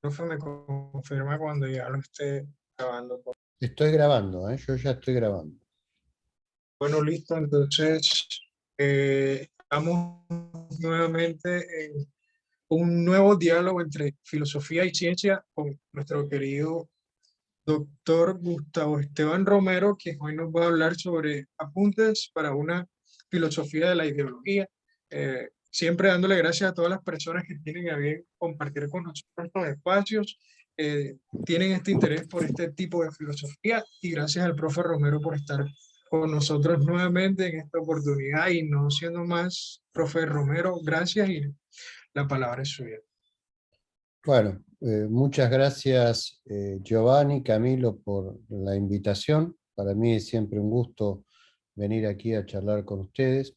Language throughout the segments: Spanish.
Profe, me confirma cuando ya lo esté grabando. Estoy grabando, ¿eh? Yo ya estoy grabando. Bueno, listo, entonces estamos nuevamente en un nuevo diálogo entre filosofía y ciencia con nuestro querido doctor Gustavo Esteban Romero, que hoy nos va a hablar sobre apuntes para una filosofía de la ideología. Siempre dándole gracias a todas las personas que tienen a bien compartir con nosotros estos espacios, tienen este interés por este tipo de filosofía y gracias al profe Romero por estar con nosotros nuevamente en esta oportunidad y no siendo más, profe Romero, gracias y la palabra es suya. Bueno, muchas gracias Giovanni, Camilo, por la invitación. Para mí es siempre un gusto venir aquí a charlar con ustedes.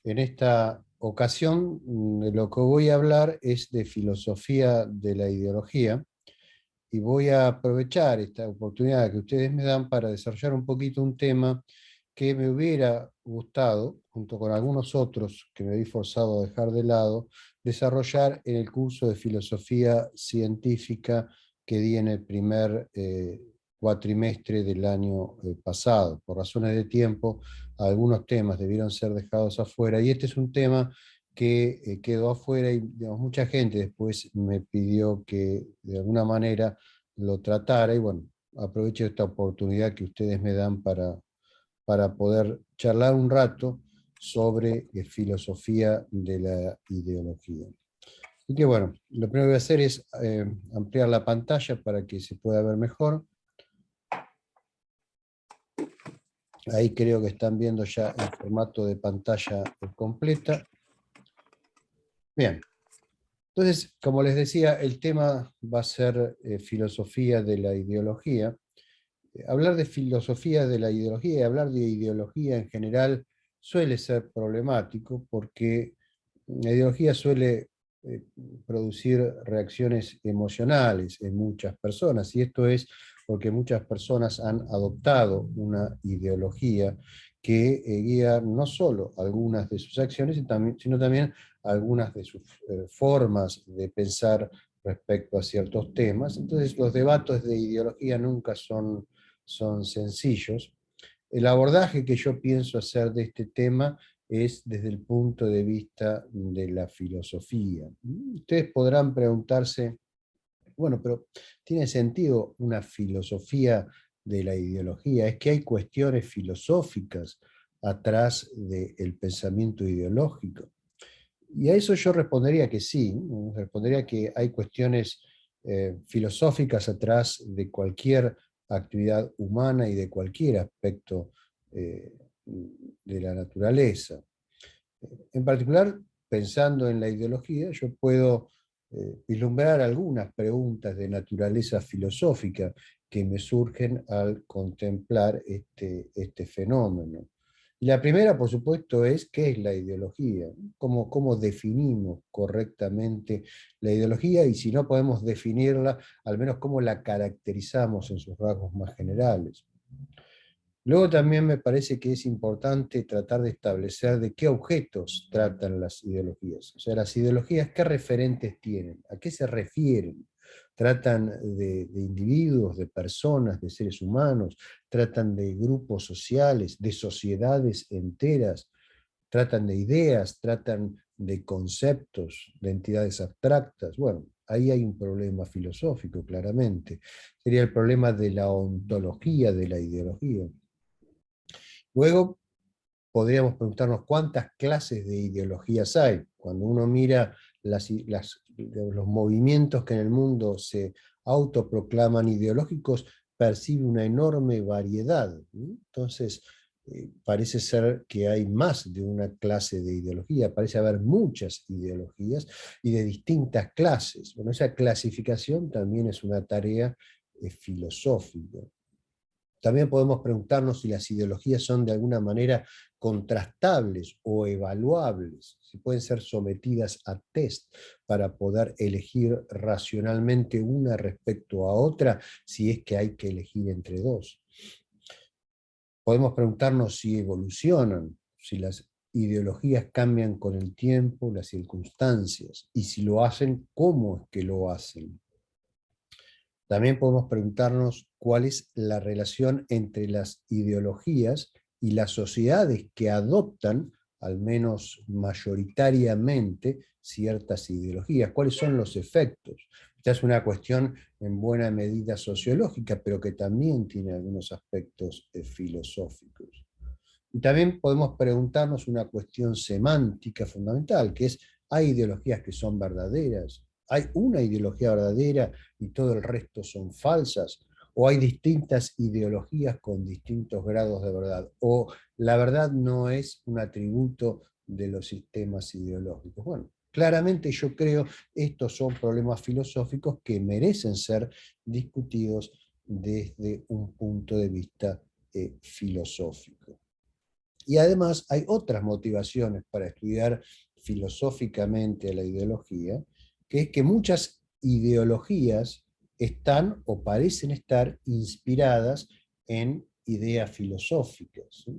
En esta ocasión, de lo que voy a hablar es de filosofía de la ideología y voy a aprovechar esta oportunidad que ustedes me dan para desarrollar un poquito un tema que me hubiera gustado, junto con algunos otros que me vi forzado a dejar de lado, desarrollar en el curso de filosofía científica que di en el primer cuatrimestre del año pasado. Por razones de tiempo, algunos temas debieron ser dejados afuera y este es un tema que quedó afuera y digamos, mucha gente después me pidió que de alguna manera lo tratara y bueno, aprovecho esta oportunidad que ustedes me dan para poder charlar un rato sobre filosofía de la ideología. Así que bueno, lo primero que voy a hacer es ampliar la pantalla para que se pueda ver mejor. Ahí creo que están viendo ya el formato de pantalla completa. Bien, entonces, como les decía, el tema va a ser filosofía de la ideología. Hablar de filosofía de la ideología y hablar de ideología en general suele ser problemático porque la ideología suele eh, producir reacciones emocionales en muchas personas y esto es porque muchas personas han adoptado una ideología que guía no solo algunas de sus acciones, sino también algunas de sus formas de pensar respecto a ciertos temas. Entonces los debates de ideología nunca son sencillos. El abordaje que yo pienso hacer de este tema es desde el punto de vista de la filosofía. Ustedes podrán preguntarse, bueno, pero ¿tiene sentido una filosofía de la ideología? ¿Es que hay cuestiones filosóficas atrás del pensamiento ideológico? Y a eso yo respondería que sí, respondería que hay cuestiones filosóficas atrás de cualquier actividad humana y de cualquier aspecto eh, de la naturaleza. En particular, pensando en la ideología, yo puedo vislumbrar algunas preguntas de naturaleza filosófica que me surgen al contemplar este fenómeno. Y la primera, por supuesto, es ¿qué es la ideología? ¿Cómo definimos correctamente la ideología? Y si no podemos definirla, al menos cómo la caracterizamos en sus rasgos más generales. Luego también me parece que es importante tratar de establecer de qué objetos tratan las ideologías. O sea, las ideologías, ¿qué referentes tienen? ¿A qué se refieren? ¿Tratan de individuos, de personas, de seres humanos? ¿Tratan de grupos sociales, de sociedades enteras? ¿Tratan de ideas? ¿Tratan de conceptos, de entidades abstractas? Bueno, ahí hay un problema filosófico, claramente. Sería el problema de la ontología de la ideología. Luego podríamos preguntarnos cuántas clases de ideologías hay. Cuando uno mira los movimientos que en el mundo se autoproclaman ideológicos, percibe una enorme variedad. Entonces, parece ser que hay más de una clase de ideología, parece haber muchas ideologías y de distintas clases. Bueno, esa clasificación también es una tarea filosófica. También podemos preguntarnos si las ideologías son de alguna manera contrastables o evaluables, si pueden ser sometidas a test para poder elegir racionalmente una respecto a otra, si es que hay que elegir entre dos. Podemos preguntarnos si evolucionan, si las ideologías cambian con el tiempo, las circunstancias, y si lo hacen, ¿cómo es que lo hacen? También podemos preguntarnos cuál es la relación entre las ideologías y las sociedades que adoptan, al menos mayoritariamente, ciertas ideologías. ¿Cuáles son los efectos? Esta es una cuestión en buena medida sociológica, pero que también tiene algunos aspectos filosóficos. Y también podemos preguntarnos una cuestión semántica fundamental, que es, ¿hay ideologías que son verdaderas? ¿Hay una ideología verdadera y todo el resto son falsas? ¿O hay distintas ideologías con distintos grados de verdad? ¿O la verdad no es un atributo de los sistemas ideológicos? Bueno, claramente yo creo estos son problemas filosóficos que merecen ser discutidos desde un punto de vista filosófico. Y además hay otras motivaciones para estudiar filosóficamente la ideología, que es que muchas ideologías están o parecen estar inspiradas en ideas filosóficas, ¿sí?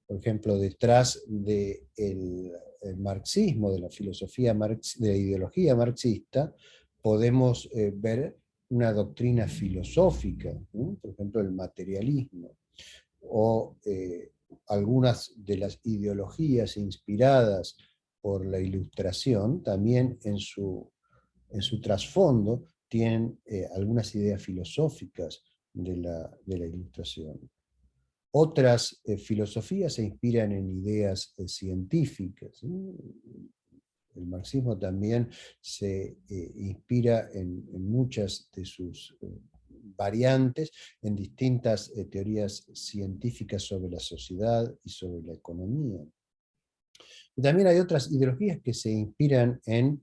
Por ejemplo, detrás del marxismo, de la filosofía, de la ideología marxista, podemos ver una doctrina filosófica, ¿no? Por ejemplo, el materialismo, o algunas de las ideologías inspiradas por la Ilustración, también en su trasfondo tienen algunas ideas filosóficas de la Ilustración. Otras filosofías se inspiran en ideas científicas, ¿sí? El marxismo también se inspira en muchas de sus variantes, en distintas teorías científicas sobre la sociedad y sobre la economía. Y también hay otras ideologías que se inspiran en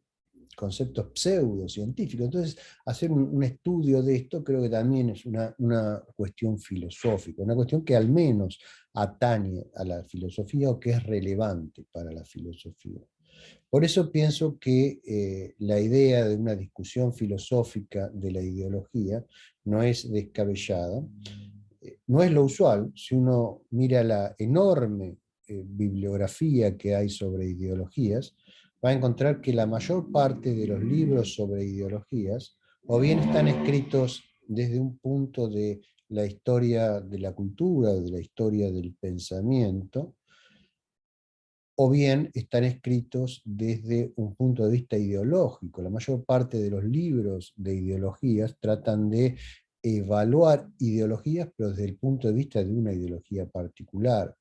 conceptos pseudocientíficos. Entonces, hacer un estudio de esto creo que también es una cuestión filosófica, una cuestión que al menos atañe a la filosofía o que es relevante para la filosofía. Por eso pienso que la idea de una discusión filosófica de la ideología no es descabellada, no es lo usual. Si uno mira la enorme bibliografía que hay sobre ideologías, va a encontrar que la mayor parte de los libros sobre ideologías o bien están escritos desde un punto de la historia de la cultura, de la historia del pensamiento, o bien están escritos desde un punto de vista ideológico. La mayor parte de los libros de ideologías tratan de evaluar ideologías, pero desde el punto de vista de una ideología particular.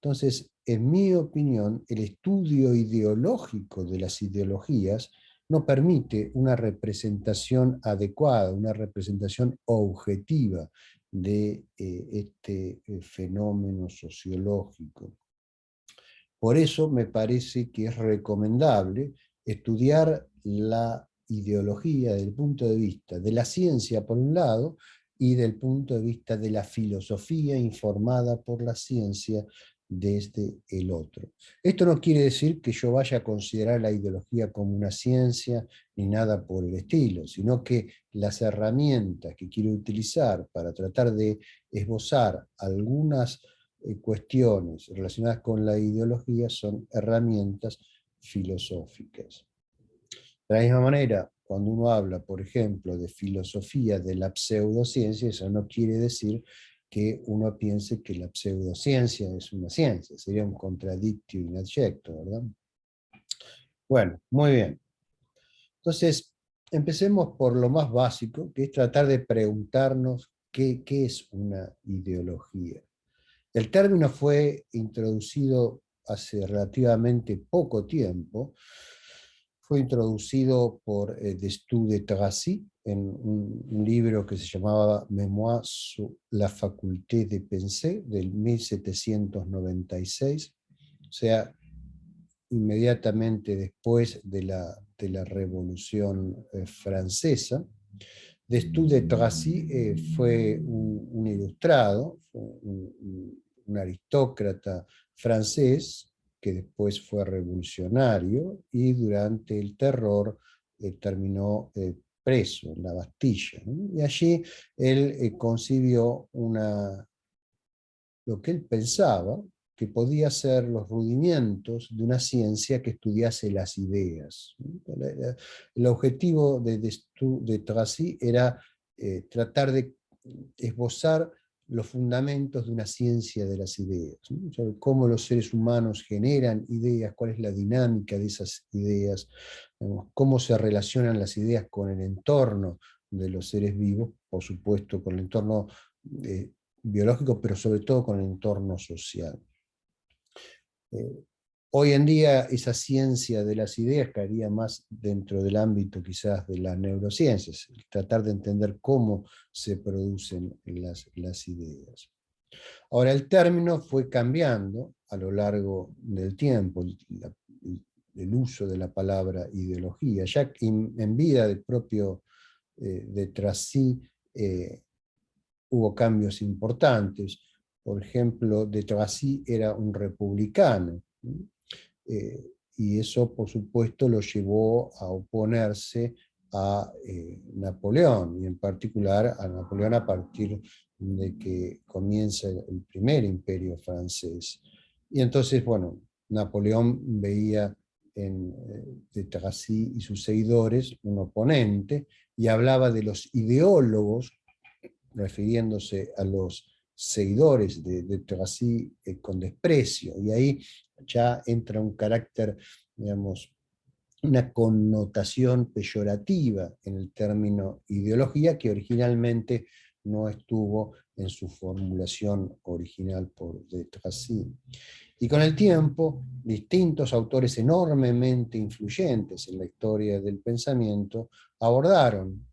Entonces, en mi opinión, el estudio ideológico de las ideologías no permite una representación adecuada, una representación objetiva de este fenómeno sociológico. Por eso me parece que es recomendable estudiar la ideología desde el punto de vista de la ciencia por un lado y del punto de vista de la filosofía informada por la ciencia desde el otro. Esto no quiere decir que yo vaya a considerar la ideología como una ciencia ni nada por el estilo, sino que las herramientas que quiero utilizar para tratar de esbozar algunas cuestiones relacionadas con la ideología son herramientas filosóficas. De la misma manera, cuando uno habla, por ejemplo, de filosofía de la pseudociencia, eso no quiere decir que uno piense que la pseudociencia es una ciencia, sería un contradictio in adjecto, ¿verdad? Bueno, muy bien. Entonces, empecemos por lo más básico, que es tratar de preguntarnos qué es una ideología. El término fue introducido hace relativamente poco tiempo, fue introducido por Destutt de Tracy en un libro que se llamaba Mémoires sur la faculté de penser, del 1796, o sea, inmediatamente después de la Revolución Francesa. Destutt de Tracy fue un ilustrado, un aristócrata francés que después fue revolucionario y durante el terror terminó preso en la Bastilla, ¿no? Y allí él concibió lo que él pensaba que podía ser los rudimentos de una ciencia que estudiase las ideas. El objetivo de Tracy era tratar de esbozar los fundamentos de una ciencia de las ideas, ¿no? Sobre cómo los seres humanos generan ideas, cuál es la dinámica de esas ideas, digamos, cómo se relacionan las ideas con el entorno de los seres vivos, por supuesto con el entorno biológico, pero sobre todo con el entorno social. Hoy en día esa ciencia de las ideas caería más dentro del ámbito quizás de las neurociencias, tratar de entender cómo se producen las ideas. Ahora, el término fue cambiando a lo largo del tiempo, el uso de la palabra ideología. Ya en vida del propio de Tracy hubo cambios importantes. Por ejemplo, de Tracy era un republicano, ¿no? Y eso, por supuesto, lo llevó a oponerse a Napoleón, y en particular a Napoleón a partir de que comienza el primer imperio francés. Y entonces, bueno, Napoleón veía en de Tracy y sus seguidores un oponente, y hablaba de los ideólogos, refiriéndose a los seguidores de Tracy con desprecio, y ahí ya entra un carácter, digamos, una connotación peyorativa en el término ideología que originalmente no estuvo en su formulación original por de Tracy. Y con el tiempo, distintos autores enormemente influyentes en la historia del pensamiento abordaron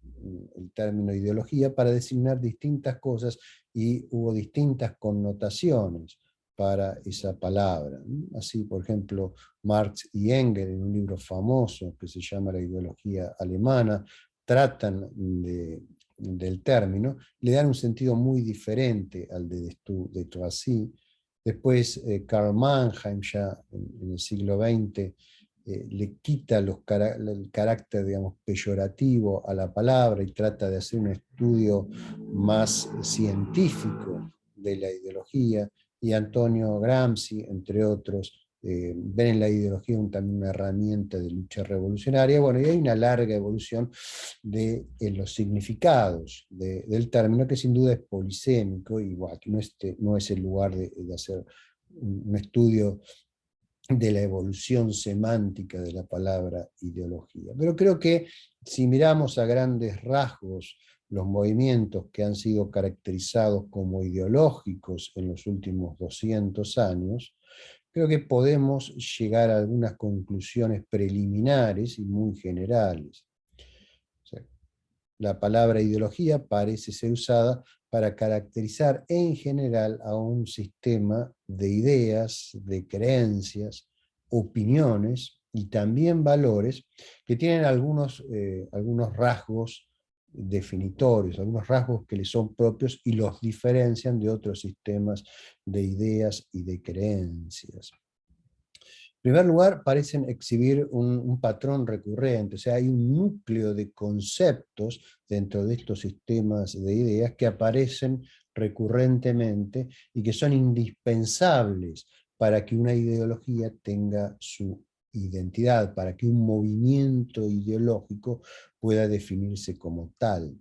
el término ideología para designar distintas cosas, y hubo distintas connotaciones para esa palabra. Así, por ejemplo, Marx y Engels, en un libro famoso que se llama La ideología alemana, tratan del término, le dan un sentido muy diferente al de Tracy. Después Karl Mannheim, ya en el siglo XX, le quita el carácter, digamos, peyorativo a la palabra y trata de hacer un estudio más científico de la ideología, y Antonio Gramsci, entre otros, ven en la ideología también una herramienta de lucha revolucionaria. Bueno, y hay una larga evolución de los significados del término, que sin duda es polisémico, y bueno, aquí no es el lugar de hacer un estudio de la evolución semántica de la palabra ideología. Pero creo que si miramos a grandes rasgos los movimientos que han sido caracterizados como ideológicos en los últimos 200 años, creo que podemos llegar a algunas conclusiones preliminares y muy generales. O sea, la palabra ideología parece ser usada para caracterizar en general a un sistema de ideas, de creencias, opiniones y también valores que tienen algunos rasgos definitorios, algunos rasgos que les son propios y los diferencian de otros sistemas de ideas y de creencias. En primer lugar, parecen exhibir un patrón recurrente, o sea, hay un núcleo de conceptos dentro de estos sistemas de ideas que aparecen recurrentemente y que son indispensables para que una ideología tenga su identidad, para que un movimiento ideológico pueda definirse como tal.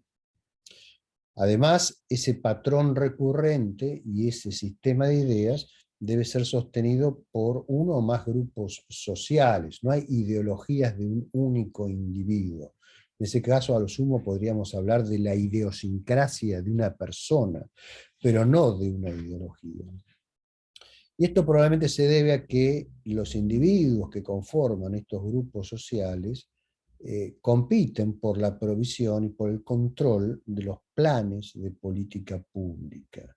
Además, ese patrón recurrente y ese sistema de ideas debe ser sostenido por uno o más grupos sociales. No hay ideologías de un único individuo. En ese caso, a lo sumo, podríamos hablar de la idiosincrasia de una persona, pero no de una ideología. Y esto probablemente se debe a que los individuos que conforman estos grupos sociales compiten por la provisión y por el control de los planes de política pública.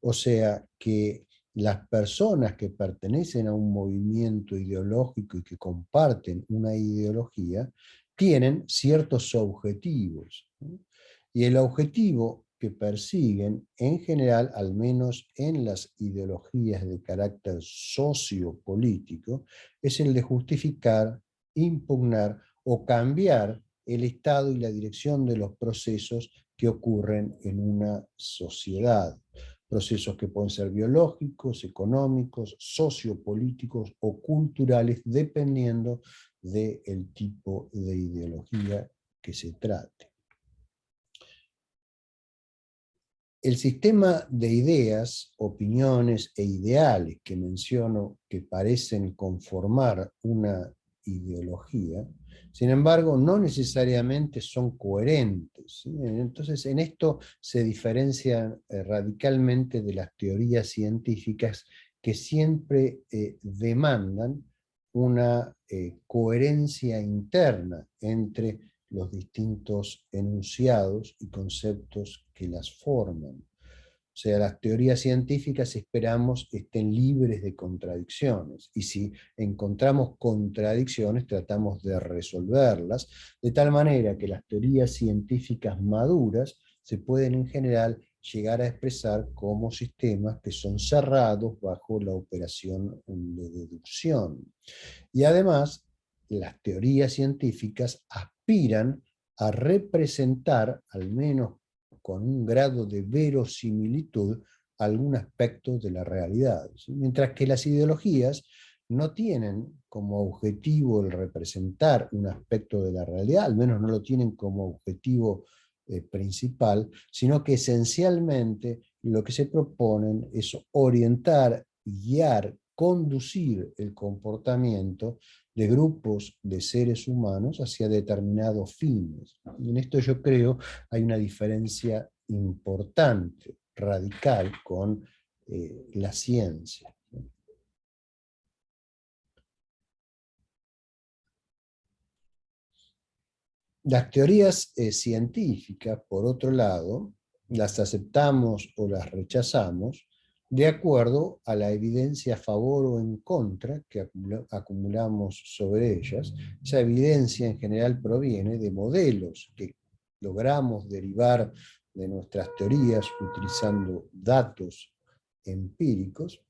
O sea que las personas que pertenecen a un movimiento ideológico y que comparten una ideología tienen ciertos objetivos, ¿no? Y el objetivo que persiguen, en general, al menos en las ideologías de carácter sociopolítico, es el de justificar, impugnar o cambiar el estado y la dirección de los procesos que ocurren en una sociedad. Procesos que pueden ser biológicos, económicos, sociopolíticos o culturales, dependiendo del tipo de ideología que se trate. El sistema de ideas, opiniones e ideales que menciono que parecen conformar una ideología, sin embargo, no necesariamente son coherentes, ¿sí? Entonces, en esto se diferencian radicalmente de las teorías científicas que siempre demandan una coherencia interna entre los distintos enunciados y conceptos que las forman. O sea, las teorías científicas esperamos estén libres de contradicciones, y si encontramos contradicciones tratamos de resolverlas, de tal manera que las teorías científicas maduras se pueden en general llegar a expresar como sistemas que son cerrados bajo la operación de deducción. Y además, las teorías científicas aspiran a representar, al menos con un grado de verosimilitud, algún aspecto de la realidad, ¿sí? Mientras que las ideologías no tienen como objetivo el representar un aspecto de la realidad, al menos no lo tienen como objetivo principal, sino que esencialmente lo que se proponen es orientar, guiar, conducir el comportamiento de grupos de seres humanos hacia determinados fines. Y en esto yo creo hay una diferencia importante, radical, con la ciencia. Las teorías científicas, por otro lado, las aceptamos o las rechazamos de acuerdo a la evidencia a favor o en contra que acumulamos sobre ellas. Esa evidencia en general proviene de modelos que logramos derivar de nuestras teorías utilizando datos empíricos,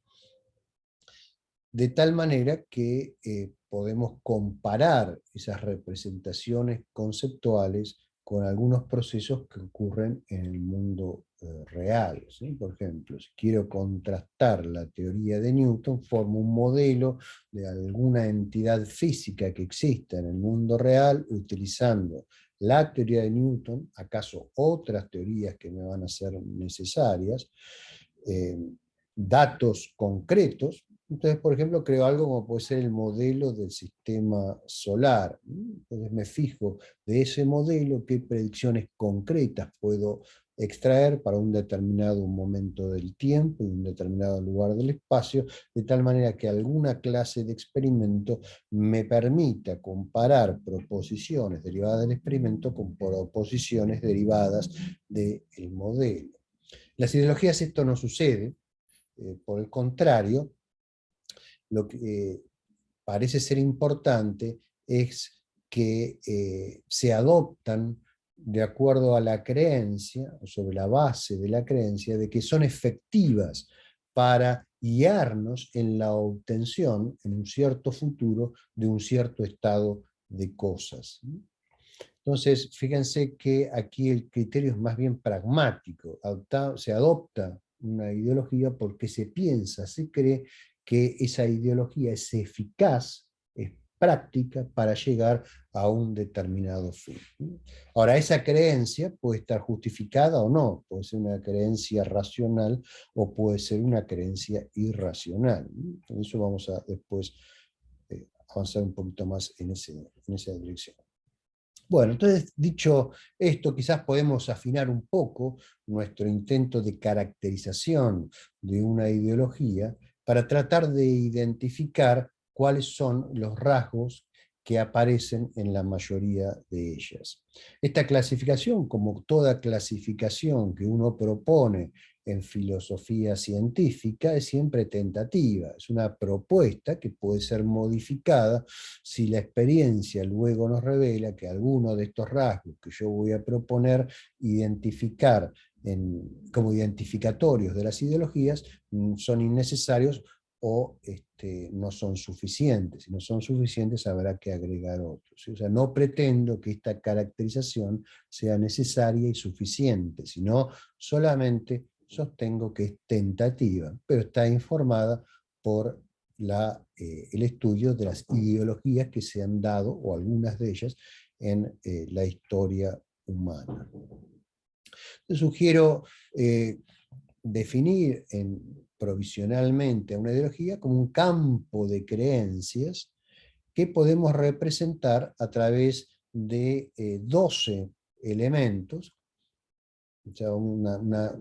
de tal manera que podemos comparar esas representaciones conceptuales con algunos procesos que ocurren en el mundo real, ¿sí? Por ejemplo, si quiero contrastar la teoría de Newton, formo un modelo de alguna entidad física que exista en el mundo real utilizando la teoría de Newton, acaso otras teorías que me van a ser necesarias, eh, datos concretos. Entonces, por ejemplo, creo algo como puede ser el modelo del sistema solar. Entonces me fijo de ese modelo qué predicciones concretas puedo extraer para un determinado momento del tiempo y un determinado lugar del espacio, de tal manera que alguna clase de experimento me permita comparar proposiciones derivadas del experimento con proposiciones derivadas del modelo. Las ideologías esto no sucede, por el contrario, lo que parece ser importante es que se adoptan de acuerdo a la creencia, o sobre la base de la creencia, de que son efectivas para guiarnos en la obtención, en un cierto futuro, de un cierto estado de cosas. Entonces, fíjense que aquí el criterio es más bien pragmático. Se adopta una ideología porque se piensa, se cree que esa ideología es eficaz, es práctica para llegar a un determinado fin. Ahora, esa creencia puede estar justificada o no, puede ser una creencia racional o puede ser una creencia irracional. Por eso vamos a después avanzar un poquito más en esa dirección. Bueno, entonces, dicho esto, quizás podemos afinar un poco nuestro intento de caracterización de una ideología para tratar de identificar cuáles son los rasgos que aparecen en la mayoría de ellas. Esta clasificación, como toda clasificación que uno propone en filosofía científica, es siempre tentativa, es una propuesta que puede ser modificada si la experiencia luego nos revela que algunos de estos rasgos que yo voy a proponer identificar como identificatorios de las ideologías son innecesarios o no son suficientes. Si no son suficientes habrá que agregar otros, ¿sí? O sea, no pretendo que esta caracterización sea necesaria y suficiente, sino solamente sostengo que es tentativa, pero está informada por el estudio de las ideologías que se han dado, o algunas de ellas, en la historia humana. Te sugiero definir provisionalmente a una ideología como un campo de creencias que podemos representar a través de 12 elementos, o sea, una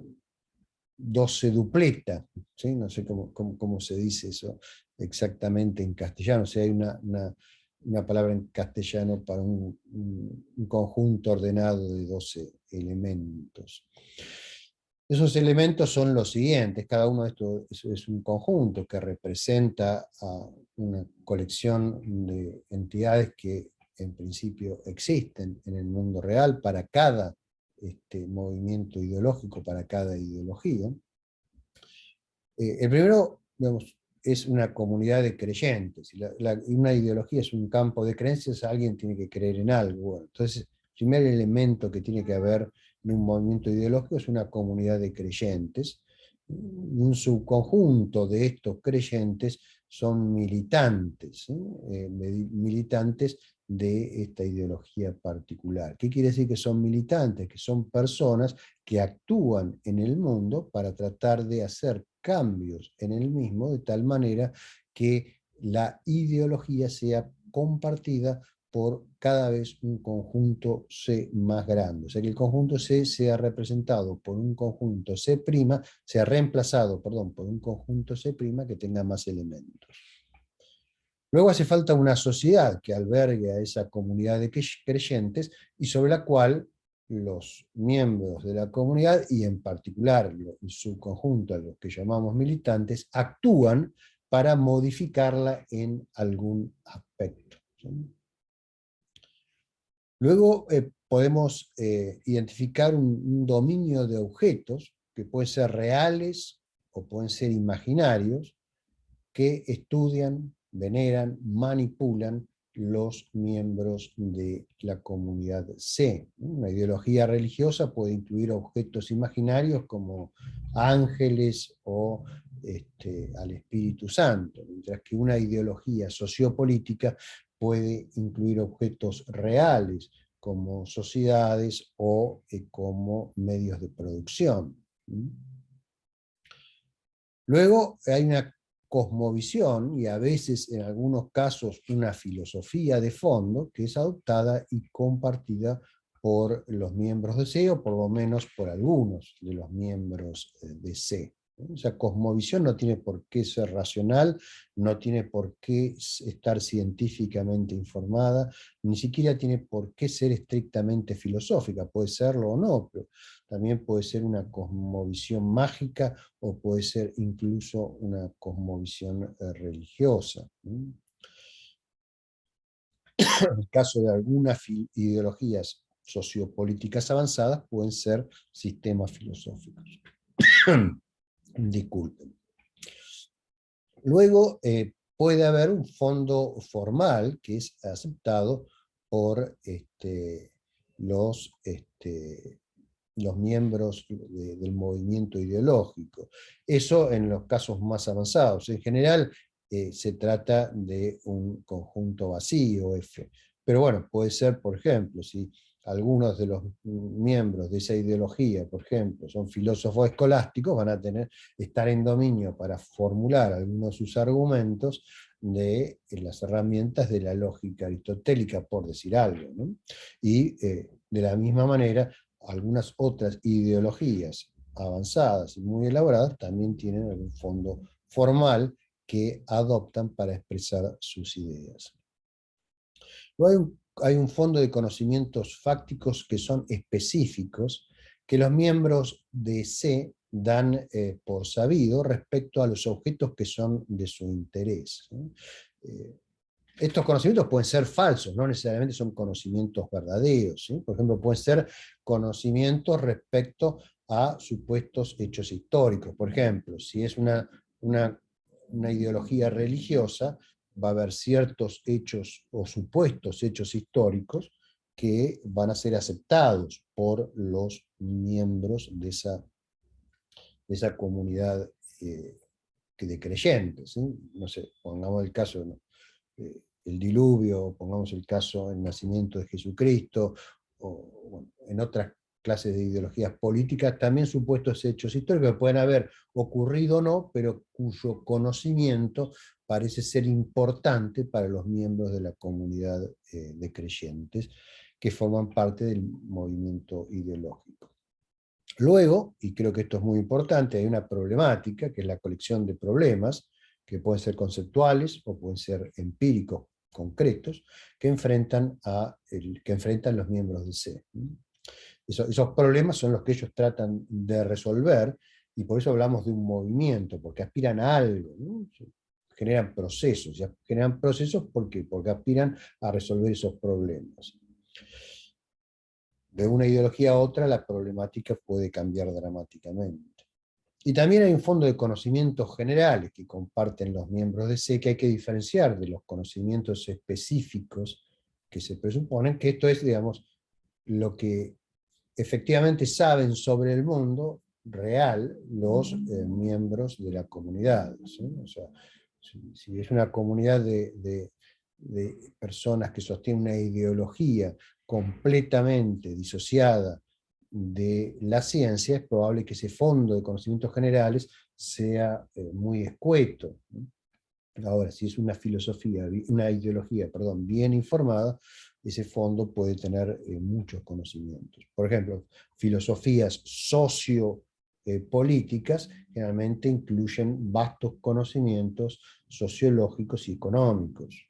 12 dupleta, ¿sí? No sé cómo se dice eso exactamente en castellano, o sea, hay una palabra en castellano para un conjunto ordenado de 12 elementos. Esos elementos son los siguientes, cada uno de estos es un conjunto que representa a una colección de entidades que en principio existen en el mundo real para cada movimiento ideológico, para cada ideología. El primero, digamos, es una comunidad de creyentes. Una ideología es un campo de creencias, alguien tiene que creer en algo. Bueno, entonces, el primer elemento que tiene que haber en un movimiento ideológico es una comunidad de creyentes. Un subconjunto de estos creyentes son militantes, militantes de esta ideología particular. ¿Qué quiere decir que son militantes? Que son personas que actúan en el mundo para tratar de hacer cambios en el mismo de tal manera que la ideología sea compartida por cada vez un conjunto C más grande. O sea, que el conjunto C sea representado por un conjunto C', sea reemplazado, perdón, por un conjunto C' que tenga más elementos. Luego hace falta una sociedad que albergue a esa comunidad de creyentes y sobre la cual los miembros de la comunidad, y en particular en su conjunto, a los que llamamos militantes, actúan para modificarla en algún aspecto. ¿Sí? Luego podemos identificar un dominio de objetos que pueden ser reales o pueden ser imaginarios, que estudian, veneran, manipulan los miembros de la comunidad C. Una ideología religiosa puede incluir objetos imaginarios como ángeles o al Espíritu Santo, mientras que una ideología sociopolítica puede incluir objetos reales como sociedades o como medios de producción. Luego hay una cosmovisión y a veces en algunos casos una filosofía de fondo que es adoptada y compartida por los miembros de C o por lo menos por algunos de los miembros de C. Esa cosmovisión no tiene por qué ser racional, no tiene por qué estar científicamente informada, ni siquiera tiene por qué ser estrictamente filosófica, puede serlo o no, pero también puede ser una cosmovisión mágica o puede ser incluso una cosmovisión religiosa. En el caso de algunas ideologías sociopolíticas avanzadas pueden ser sistemas filosóficos. Disculpen. Luego puede haber un fondo formal que es aceptado por los miembros del movimiento ideológico. Eso en los casos más avanzados. En general se trata de un conjunto vacío, F. Pero bueno, puede ser, por ejemplo, si algunos de los miembros de esa ideología, por ejemplo, son filósofos escolásticos, van a estar en dominio para formular algunos de sus argumentos de las herramientas de la lógica aristotélica, por decir algo, ¿no? Y de la misma manera, algunas otras ideologías avanzadas y muy elaboradas también tienen algún fondo formal que adoptan para expresar sus ideas. Luego hay un fondo de conocimientos fácticos que son específicos, que los miembros de C dan por sabido respecto a los objetos que son de su interés. Estos conocimientos pueden ser falsos, no necesariamente son conocimientos verdaderos, ¿sí? Por ejemplo, pueden ser conocimientos respecto a supuestos hechos históricos. Por ejemplo, si es una ideología religiosa, va a haber ciertos hechos o supuestos hechos históricos que van a ser aceptados por los miembros de esa comunidad de creyentes, ¿sí? No sé, pongamos el caso, ¿no? El diluvio, pongamos el caso del nacimiento de Jesucristo, o bueno, en otras clases de ideologías políticas, también supuestos hechos históricos que pueden haber ocurrido o no, pero cuyo conocimiento parece ser importante para los miembros de la comunidad de creyentes que forman parte del movimiento ideológico. Luego, y creo que esto es muy importante, hay una problemática, que es la colección de problemas, que pueden ser conceptuales o pueden ser empíricos, concretos, que enfrentan los miembros de C. Esos problemas son los que ellos tratan de resolver, y por eso hablamos de un movimiento, porque aspiran a algo, ¿no? Generan procesos, ¿por qué? Porque aspiran a resolver esos problemas. De una ideología a otra, la problemática puede cambiar dramáticamente. Y también hay un fondo de conocimientos generales que comparten los miembros de C, que hay que diferenciar de los conocimientos específicos que se presuponen, que esto es, digamos, lo que efectivamente saben sobre el mundo real los miembros de la comunidad, ¿sí? O sea, si es una comunidad de personas que sostienen una ideología completamente disociada de la ciencia, es probable que ese fondo de conocimientos generales sea muy escueto. Ahora, si es una ideología, bien informada, ese fondo puede tener muchos conocimientos. Por ejemplo, filosofías sociopolíticas generalmente incluyen vastos conocimientos sociológicos y económicos.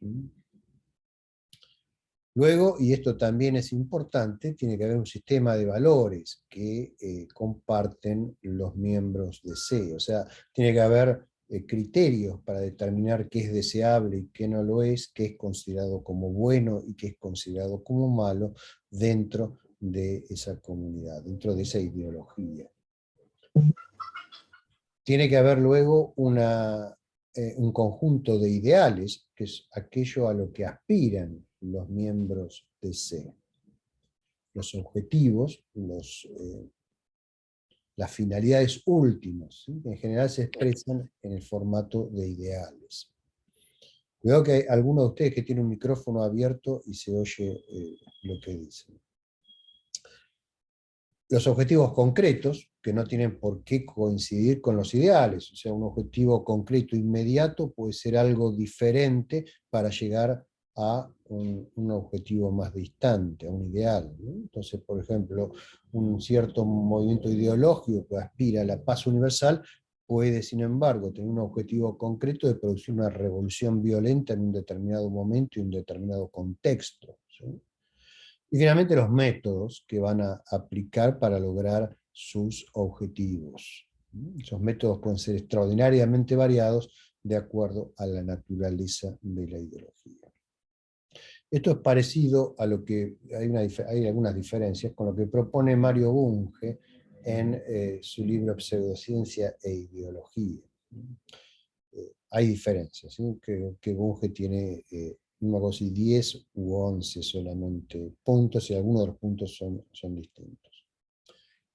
Luego, y esto también es importante, tiene que haber un sistema de valores que comparten los miembros de C. O sea, tiene que haber criterios para determinar qué es deseable y qué no lo es, qué es considerado como bueno y qué es considerado como malo dentro de esa comunidad, dentro de esa ideología. Tiene que haber luego un conjunto de ideales, que es aquello a lo que aspiran los miembros de C. Los objetivos, las finalidades últimas, ¿sí? En general se expresan en el formato de ideales. Cuidado que hay alguno de ustedes que tiene un micrófono abierto y se oye lo que dicen. Los objetivos concretos, que no tienen por qué coincidir con los ideales, o sea, un objetivo concreto inmediato puede ser algo diferente para llegar a un objetivo más distante, a un ideal, ¿no? Entonces, por ejemplo, un cierto movimiento ideológico que aspira a la paz universal puede, sin embargo, tener un objetivo concreto de producir una revolución violenta en un determinado momento y un determinado contexto, ¿sí? Y finalmente los métodos que van a aplicar para lograr sus objetivos. Esos métodos pueden ser extraordinariamente variados de acuerdo a la naturaleza de la ideología. Esto es parecido a lo que, hay algunas diferencias con lo que propone Mario Bunge en su libro Pseudociencia e Ideología. Hay diferencias, ¿sí? Que Bunge tiene no me acuerdo si 10 u 11 solamente puntos, y algunos de los puntos son distintos.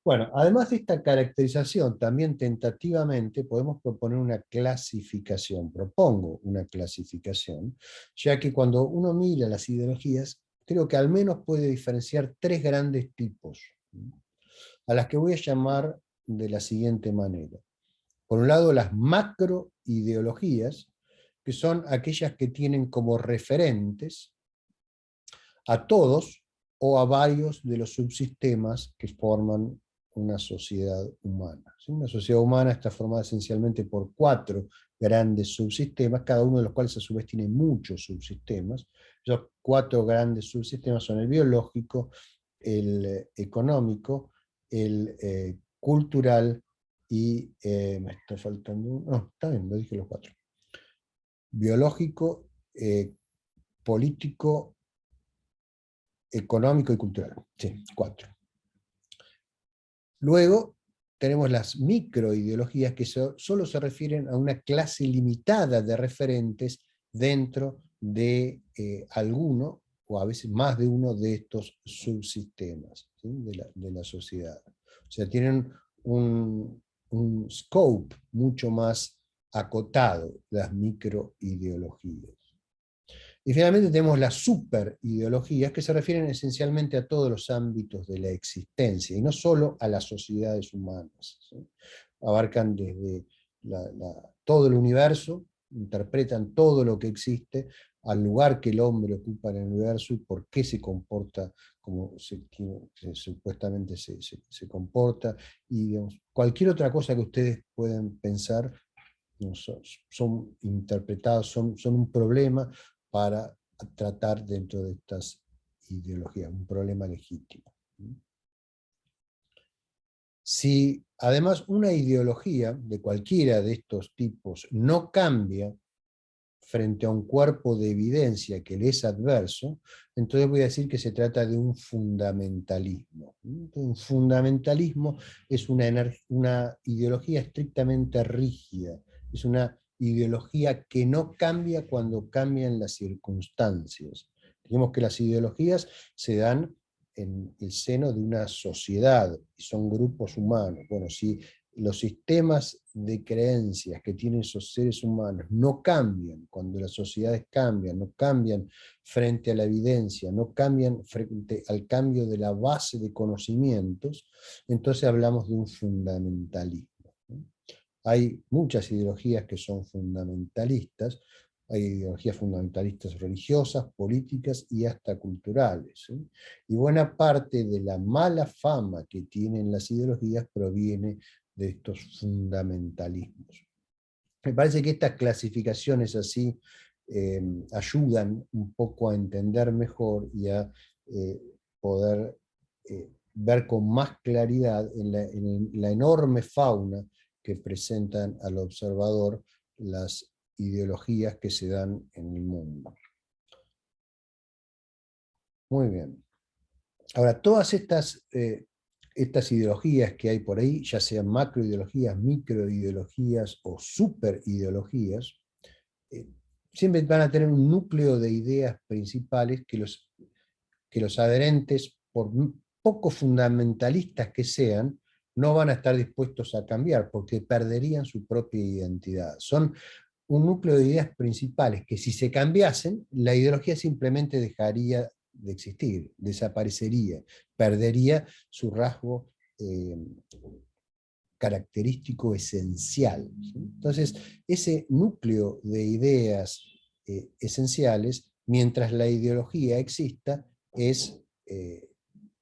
Bueno, además de esta caracterización, también tentativamente podemos proponer una clasificación, propongo una clasificación, ya que cuando uno mira las ideologías, creo que al menos puede diferenciar tres grandes tipos, a las que voy a llamar de la siguiente manera. Por un lado, las macroideologías, que son aquellas que tienen como referentes a todos o a varios de los subsistemas que forman una sociedad humana. ¿Sí? Una sociedad humana está formada esencialmente por 4 grandes subsistemas, cada uno de los cuales a su vez tiene muchos subsistemas. Esos 4 grandes subsistemas son el biológico, el económico, el cultural y me está faltando uno. No, está bien, lo dije los 4. Biológico, político, económico y cultural. Sí, 4. Luego tenemos las microideologías que solo se refieren a una clase limitada de referentes dentro de alguno o a veces más de uno de estos subsistemas, ¿sí? de la sociedad. O sea, tienen un scope mucho más acotado, las microideologías. Y finalmente tenemos las superideologías, que se refieren esencialmente a todos los ámbitos de la existencia, y no solo a las sociedades humanas, ¿sí? Abarcan desde todo el universo, interpretan todo lo que existe, al lugar que el hombre ocupa en el universo y por qué se comporta como supuestamente se comporta, y digamos, cualquier otra cosa que ustedes puedan pensar son interpretados, son un problema para tratar dentro de estas ideologías, un problema legítimo. Si además una ideología de cualquiera de estos tipos no cambia frente a un cuerpo de evidencia que le es adverso, entonces voy a decir que se trata de un fundamentalismo. Un fundamentalismo es una ideología estrictamente rígida, es una ideología que no cambia cuando cambian las circunstancias. Digamos que las ideologías se dan en el seno de una sociedad, y son grupos humanos. Bueno, si los sistemas de creencias que tienen esos seres humanos no cambian cuando las sociedades cambian, no cambian frente a la evidencia, no cambian frente al cambio de la base de conocimientos, entonces hablamos de un fundamentalismo. Hay muchas ideologías que son fundamentalistas, hay ideologías fundamentalistas religiosas, políticas y hasta culturales, ¿sí? Y buena parte de la mala fama que tienen las ideologías proviene de estos fundamentalismos. Me parece que estas clasificaciones así ayudan un poco a entender mejor y a poder ver con más claridad en la enorme fauna que presentan al observador las ideologías que se dan en el mundo. Muy bien. Ahora, todas estas ideologías que hay por ahí, ya sean macroideologías, microideologías o superideologías, siempre van a tener un núcleo de ideas principales que los adherentes, por poco fundamentalistas que sean, no van a estar dispuestos a cambiar, porque perderían su propia identidad. Son un núcleo de ideas principales que, si se cambiasen, la ideología simplemente dejaría de existir, desaparecería, perdería su rasgo característico esencial, ¿sí? Entonces, ese núcleo de ideas esenciales, mientras la ideología exista,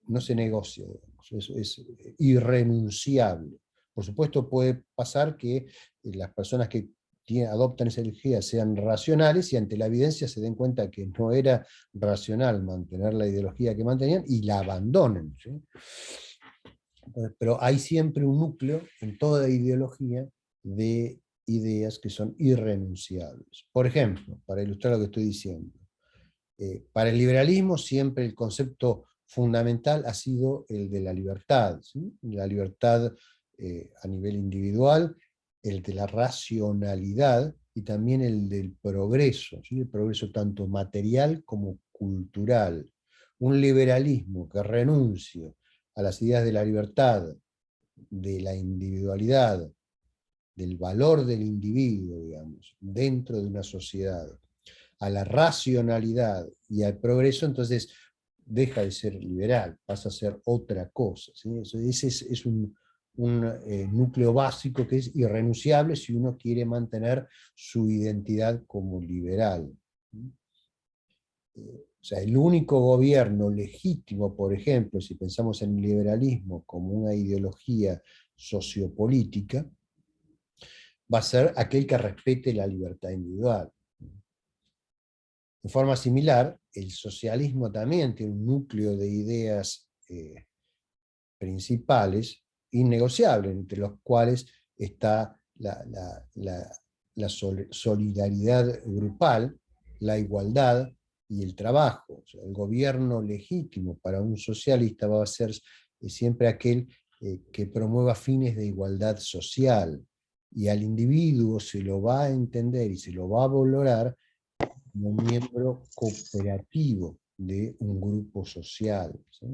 no se negocia, es irrenunciable. Por supuesto, puede pasar que las personas que adoptan esa ideología sean racionales y ante la evidencia se den cuenta que no era racional mantener la ideología que mantenían y la abandonen, ¿sí? Pero hay siempre un núcleo en toda ideología de ideas que son irrenunciables. Por ejemplo, para ilustrar lo que estoy diciendo, para el liberalismo siempre el concepto fundamental ha sido el de la libertad, ¿sí? La libertad a nivel individual, el de la racionalidad y también el del progreso, ¿sí? El progreso tanto material como cultural. Un liberalismo que renuncie a las ideas de la libertad, de la individualidad, del valor del individuo, digamos, dentro de una sociedad, a la racionalidad y al progreso, entonces deja de ser liberal, pasa a ser otra cosa, ¿sí? Ese es un núcleo básico que es irrenunciable si uno quiere mantener su identidad como liberal. O sea, el único gobierno legítimo, por ejemplo, si pensamos en el liberalismo como una ideología sociopolítica, va a ser aquel que respete la libertad individual. De forma similar, el socialismo también tiene un núcleo de ideas principales, innegociables, entre los cuales está la solidaridad grupal, la igualdad y el trabajo. O sea, el gobierno legítimo para un socialista va a ser siempre aquel que promueva fines de igualdad social, y al individuo se lo va a entender y se lo va a valorar como miembro cooperativo de un grupo social, ¿sí?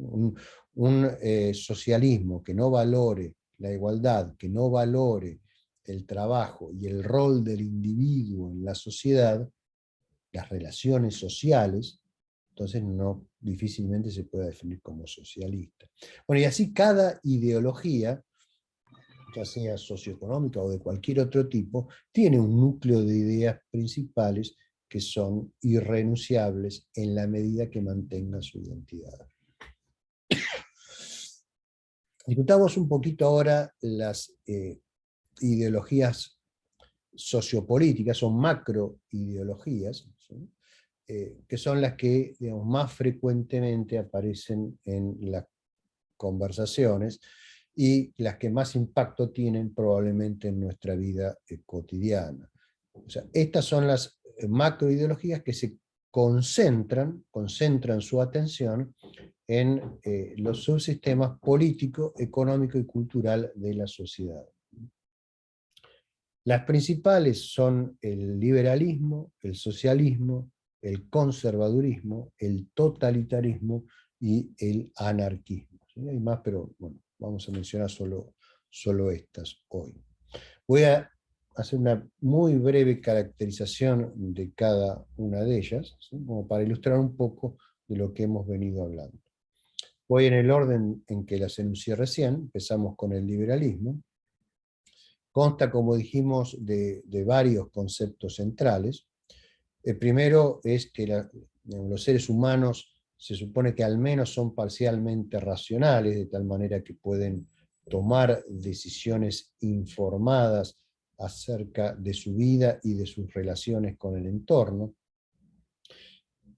Un socialismo que no valore la igualdad, que no valore el trabajo y el rol del individuo en la sociedad, las relaciones sociales, entonces no difícilmente se puede definir como socialista. Bueno, y así cada ideología, ya sea socioeconómica o de cualquier otro tipo, tiene un núcleo de ideas principales que son irrenunciables en la medida que mantengan su identidad. Discutamos un poquito ahora las ideologías sociopolíticas, son macroideologías, ¿sí? Que son las que, digamos, más frecuentemente aparecen en las conversaciones y las que más impacto tienen probablemente en nuestra vida cotidiana. O sea, estas son las macroideologías que se concentran su atención en los subsistemas político, económico y cultural de la sociedad. Las principales son el liberalismo, el socialismo, el conservadurismo, el totalitarismo y el anarquismo. ¿Sí? Hay más, pero bueno, vamos a mencionar solo estas hoy. Voy a hacer una muy breve caracterización de cada una de ellas, ¿sí? Como para ilustrar un poco de lo que hemos venido hablando. Voy en el orden en que las enuncié recién. Empezamos con el liberalismo. Consta, como dijimos, de varios conceptos centrales. El primero es que los seres humanos se supone que al menos son parcialmente racionales, de tal manera que pueden tomar decisiones informadas acerca de su vida y de sus relaciones con el entorno.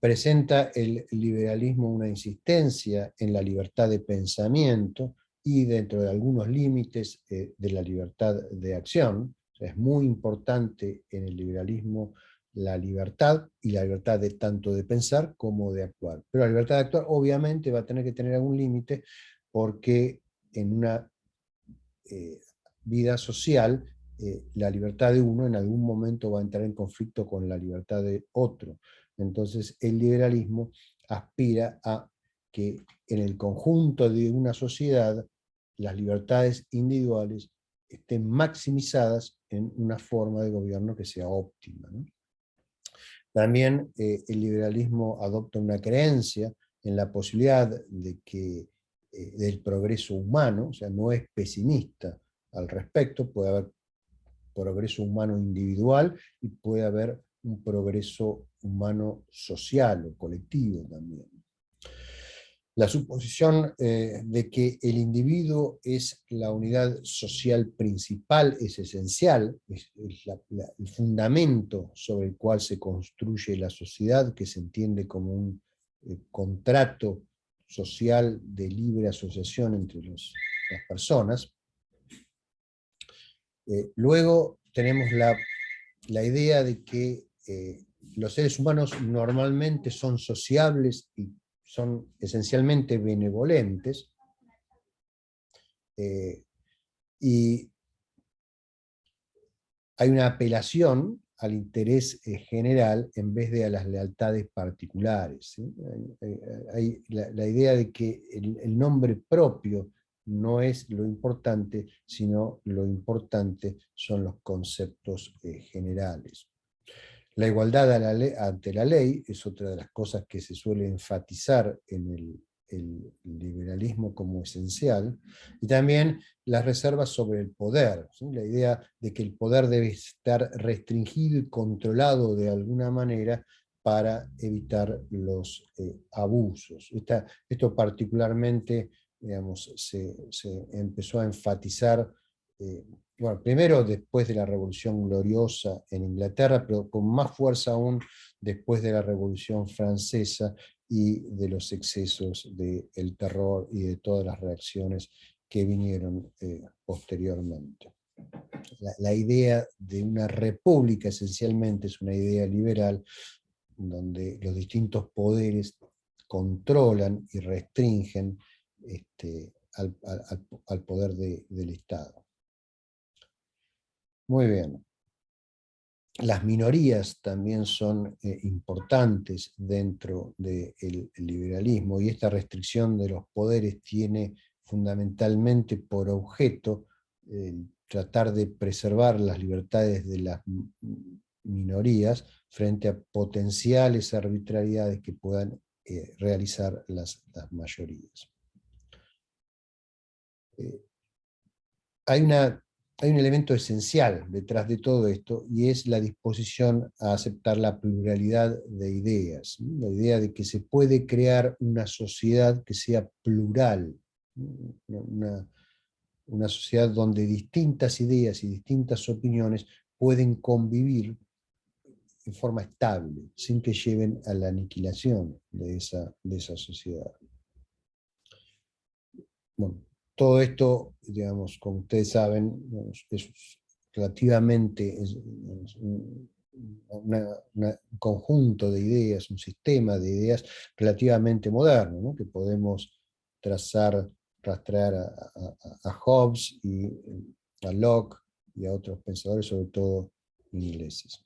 Presenta el liberalismo una insistencia en la libertad de pensamiento y dentro de algunos límites de la libertad de acción. O sea, es muy importante en el liberalismo la libertad, y la libertad de tanto de pensar como de actuar. Pero la libertad de actuar obviamente va a tener que tener algún límite, porque en una vida social la libertad de uno en algún momento va a entrar en conflicto con la libertad de otro. Entonces el liberalismo aspira a que en el conjunto de una sociedad las libertades individuales estén maximizadas en una forma de gobierno que sea óptima, ¿no? También el liberalismo adopta una creencia en la posibilidad de que, del progreso humano, o sea, no es pesimista al respecto. Puede haber progreso humano individual y puede haber un progreso humano social o colectivo también. La suposición de que el individuo es la unidad social principal es esencial, es el fundamento sobre el cual se construye la sociedad, que se entiende como un contrato social de libre asociación entre las personas. Luego tenemos la idea de que los seres humanos normalmente son sociables y son esencialmente benevolentes, y hay una apelación al interés general en vez de a las lealtades particulares, ¿sí? Hay la idea de que el nombre propio no es lo importante, sino lo importante son los conceptos generales. La igualdad ante la ley es otra de las cosas que se suele enfatizar en el liberalismo como esencial, y también las reservas sobre el poder, ¿sí? La idea de que el poder debe estar restringido y controlado de alguna manera para evitar los abusos. Esto particularmente, digamos, se empezó a enfatizar bueno, primero después de la Revolución Gloriosa en Inglaterra, pero con más fuerza aún después de la Revolución Francesa y de los excesos del terror y de todas las reacciones que vinieron posteriormente. La idea de una república esencialmente es una idea liberal, donde los distintos poderes controlan y restringen al poder del Estado. Muy bien. Las minorías también son importantes dentro del liberalismo, y esta restricción de los poderes tiene fundamentalmente por objeto tratar de preservar las libertades de las minorías frente a potenciales arbitrariedades que puedan realizar las mayorías. Hay un elemento esencial detrás de todo esto, y es la disposición a aceptar la pluralidad de ideas, ¿no? La idea de que se puede crear una sociedad que sea plural, una sociedad donde distintas ideas y distintas opiniones pueden convivir en forma estable, sin que lleven a la aniquilación de esa sociedad. Bueno, todo esto, digamos, como ustedes saben, es relativamente un conjunto de ideas, un sistema de ideas relativamente moderno, ¿no? Que podemos rastrear a Hobbes y a Locke y a otros pensadores, sobre todo ingleses.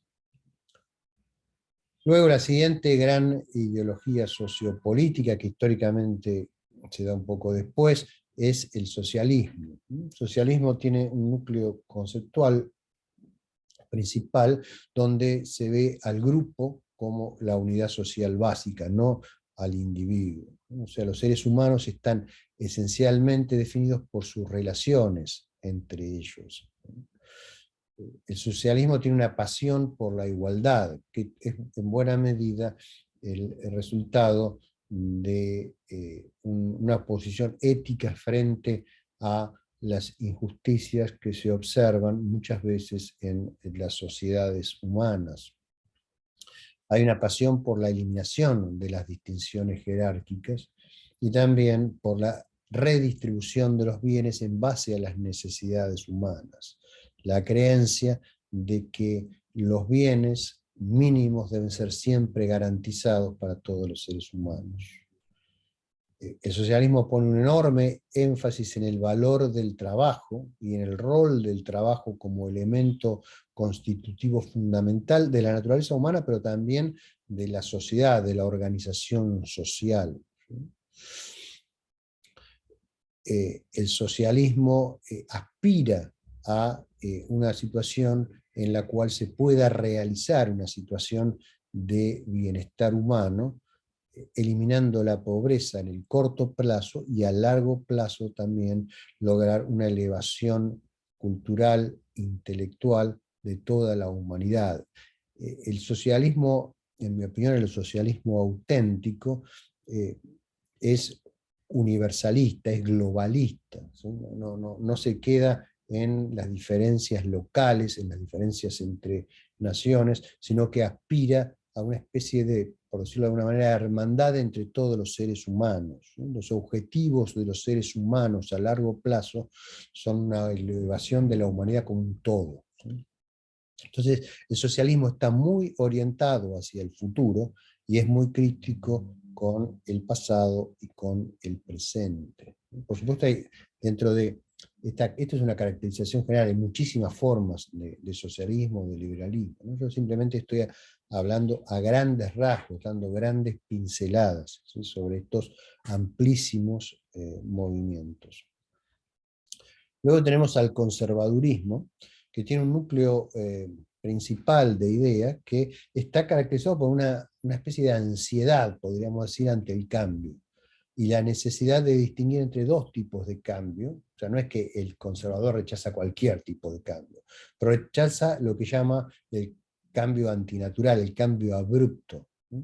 Luego, la siguiente gran ideología sociopolítica, que históricamente se da un poco después, es el socialismo. El socialismo tiene un núcleo conceptual principal donde se ve al grupo como la unidad social básica, no al individuo. O sea, los seres humanos están esencialmente definidos por sus relaciones entre ellos. El socialismo tiene una pasión por la igualdad, que es en buena medida el resultado de una posición ética frente a las injusticias que se observan muchas veces en las sociedades humanas. Hay una pasión por la eliminación de las distinciones jerárquicas y también por la redistribución de los bienes en base a las necesidades humanas. La creencia de que los bienes mínimos deben ser siempre garantizados para todos los seres humanos. El socialismo pone un enorme énfasis en el valor del trabajo y en el rol del trabajo como elemento constitutivo fundamental de la naturaleza humana, pero también de la sociedad, de la organización social. El socialismo aspira a una situación en la cual se pueda realizar una situación de bienestar humano, eliminando la pobreza en el corto plazo y a largo plazo también lograr una elevación cultural, intelectual de toda la humanidad. El socialismo, en mi opinión, el socialismo auténtico es universalista, es globalista, ¿sí? No se queda en las diferencias locales, en las diferencias entre naciones, sino que aspira a una especie de, por decirlo de alguna manera, hermandad entre todos los seres humanos, ¿sí? Los objetivos de los seres humanos a largo plazo son una elevación de la humanidad como un todo, ¿sí? Entonces, el socialismo está muy orientado hacia el futuro y es muy crítico con el pasado y con el presente. Por supuesto, dentro de esto es una caracterización general, hay muchísimas formas de socialismo, de liberalismo, ¿no? Yo simplemente estoy hablando a grandes rasgos, dando grandes pinceladas, ¿sí?, sobre estos amplísimos movimientos. Luego tenemos al conservadurismo, que tiene un núcleo principal de ideas que está caracterizado por una especie de ansiedad, podríamos decir, ante el cambio, y la necesidad de distinguir entre dos tipos de cambio. O sea, no es que el conservador rechaza cualquier tipo de cambio, pero rechaza lo que llama el cambio antinatural, el cambio abrupto, ¿sí?,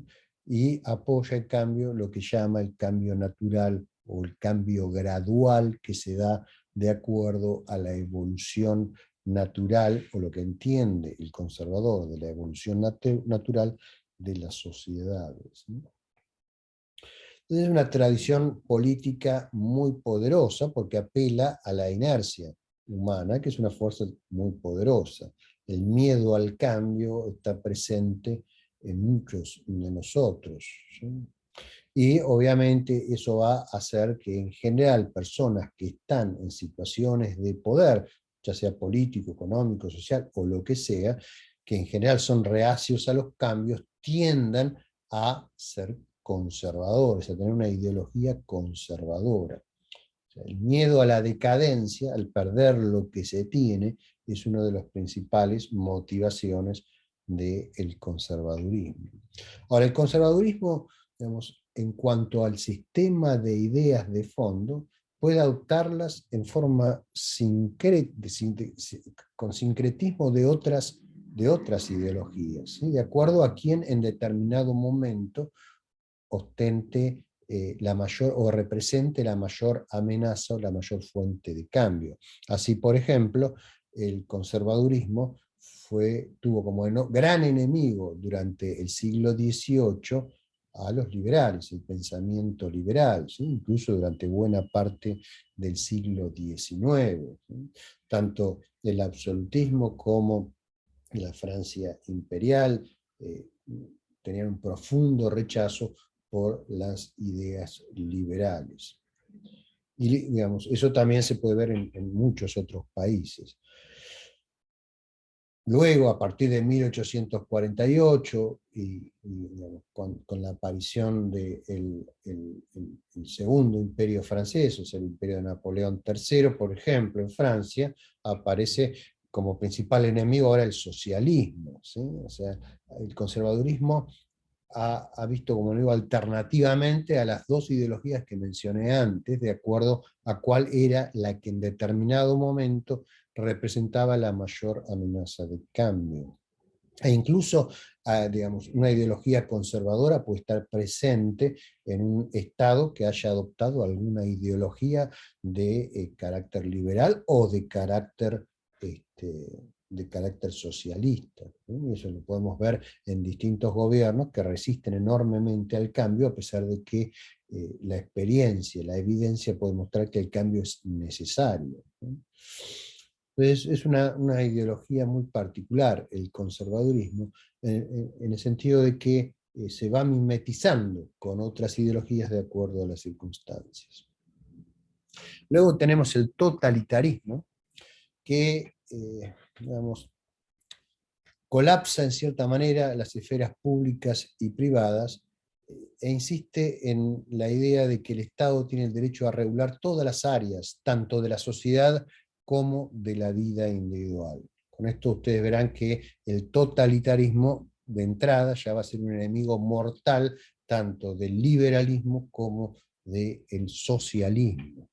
y apoya en cambio lo que llama el cambio natural o el cambio gradual que se da de acuerdo a la evolución natural, o lo que entiende el conservador de la evolución natural de las sociedades, ¿no? Entonces es una tradición política muy poderosa porque apela a la inercia humana, que es una fuerza muy poderosa. El miedo al cambio está presente en muchos de nosotros, ¿sí? Y obviamente eso va a hacer que en general personas que están en situaciones de poder, ya sea político, económico, social o lo que sea, que en general son reacios a los cambios, tiendan a ser conservadores, a tener una ideología conservadora. O sea, el miedo a la decadencia, al perder lo que se tiene, es una de las principales motivaciones del conservadurismo. Ahora, el conservadurismo, digamos, en cuanto al sistema de ideas de fondo, puede adoptarlas en forma con sincretismo de otras ideologías, ¿sí? De acuerdo a quien en determinado momento ostente la mayor o represente la mayor amenaza o la mayor fuente de cambio. Así, por ejemplo, el conservadurismo tuvo como gran enemigo durante el siglo XVIII a los liberales, el pensamiento liberal, ¿sí? Incluso durante buena parte del siglo XIX, ¿sí? Tanto el absolutismo como la Francia imperial tenían un profundo rechazo por las ideas liberales. Y digamos, eso también se puede ver en muchos otros países. Luego, a partir de 1848, digamos, con la aparición del el segundo imperio francés, o sea, el imperio de Napoleón III, por ejemplo, en Francia, aparece como principal enemigo ahora el socialismo, ¿sí? O sea, el conservadurismo ha visto como enemigo alternativamente a las dos ideologías que mencioné antes, de acuerdo a cuál era la que en determinado momento representaba la mayor amenaza de cambio. E incluso, digamos, una ideología conservadora puede estar presente en un Estado que haya adoptado alguna ideología de carácter liberal o de carácter socialista, ¿sí? Eso lo podemos ver en distintos gobiernos que resisten enormemente al cambio, a pesar de que la experiencia, la evidencia puede mostrar que el cambio es necesario, ¿sí? Entonces es una ideología muy particular, el conservadurismo, en el sentido de que se va mimetizando con otras ideologías de acuerdo a las circunstancias. Luego tenemos el totalitarismo, que digamos, colapsa en cierta manera las esferas públicas y privadas e insiste en la idea de que el Estado tiene el derecho a regular todas las áreas, tanto de la sociedad como de la vida individual. Con esto ustedes verán que el totalitarismo de entrada ya va a ser un enemigo mortal tanto del liberalismo como del socialismo,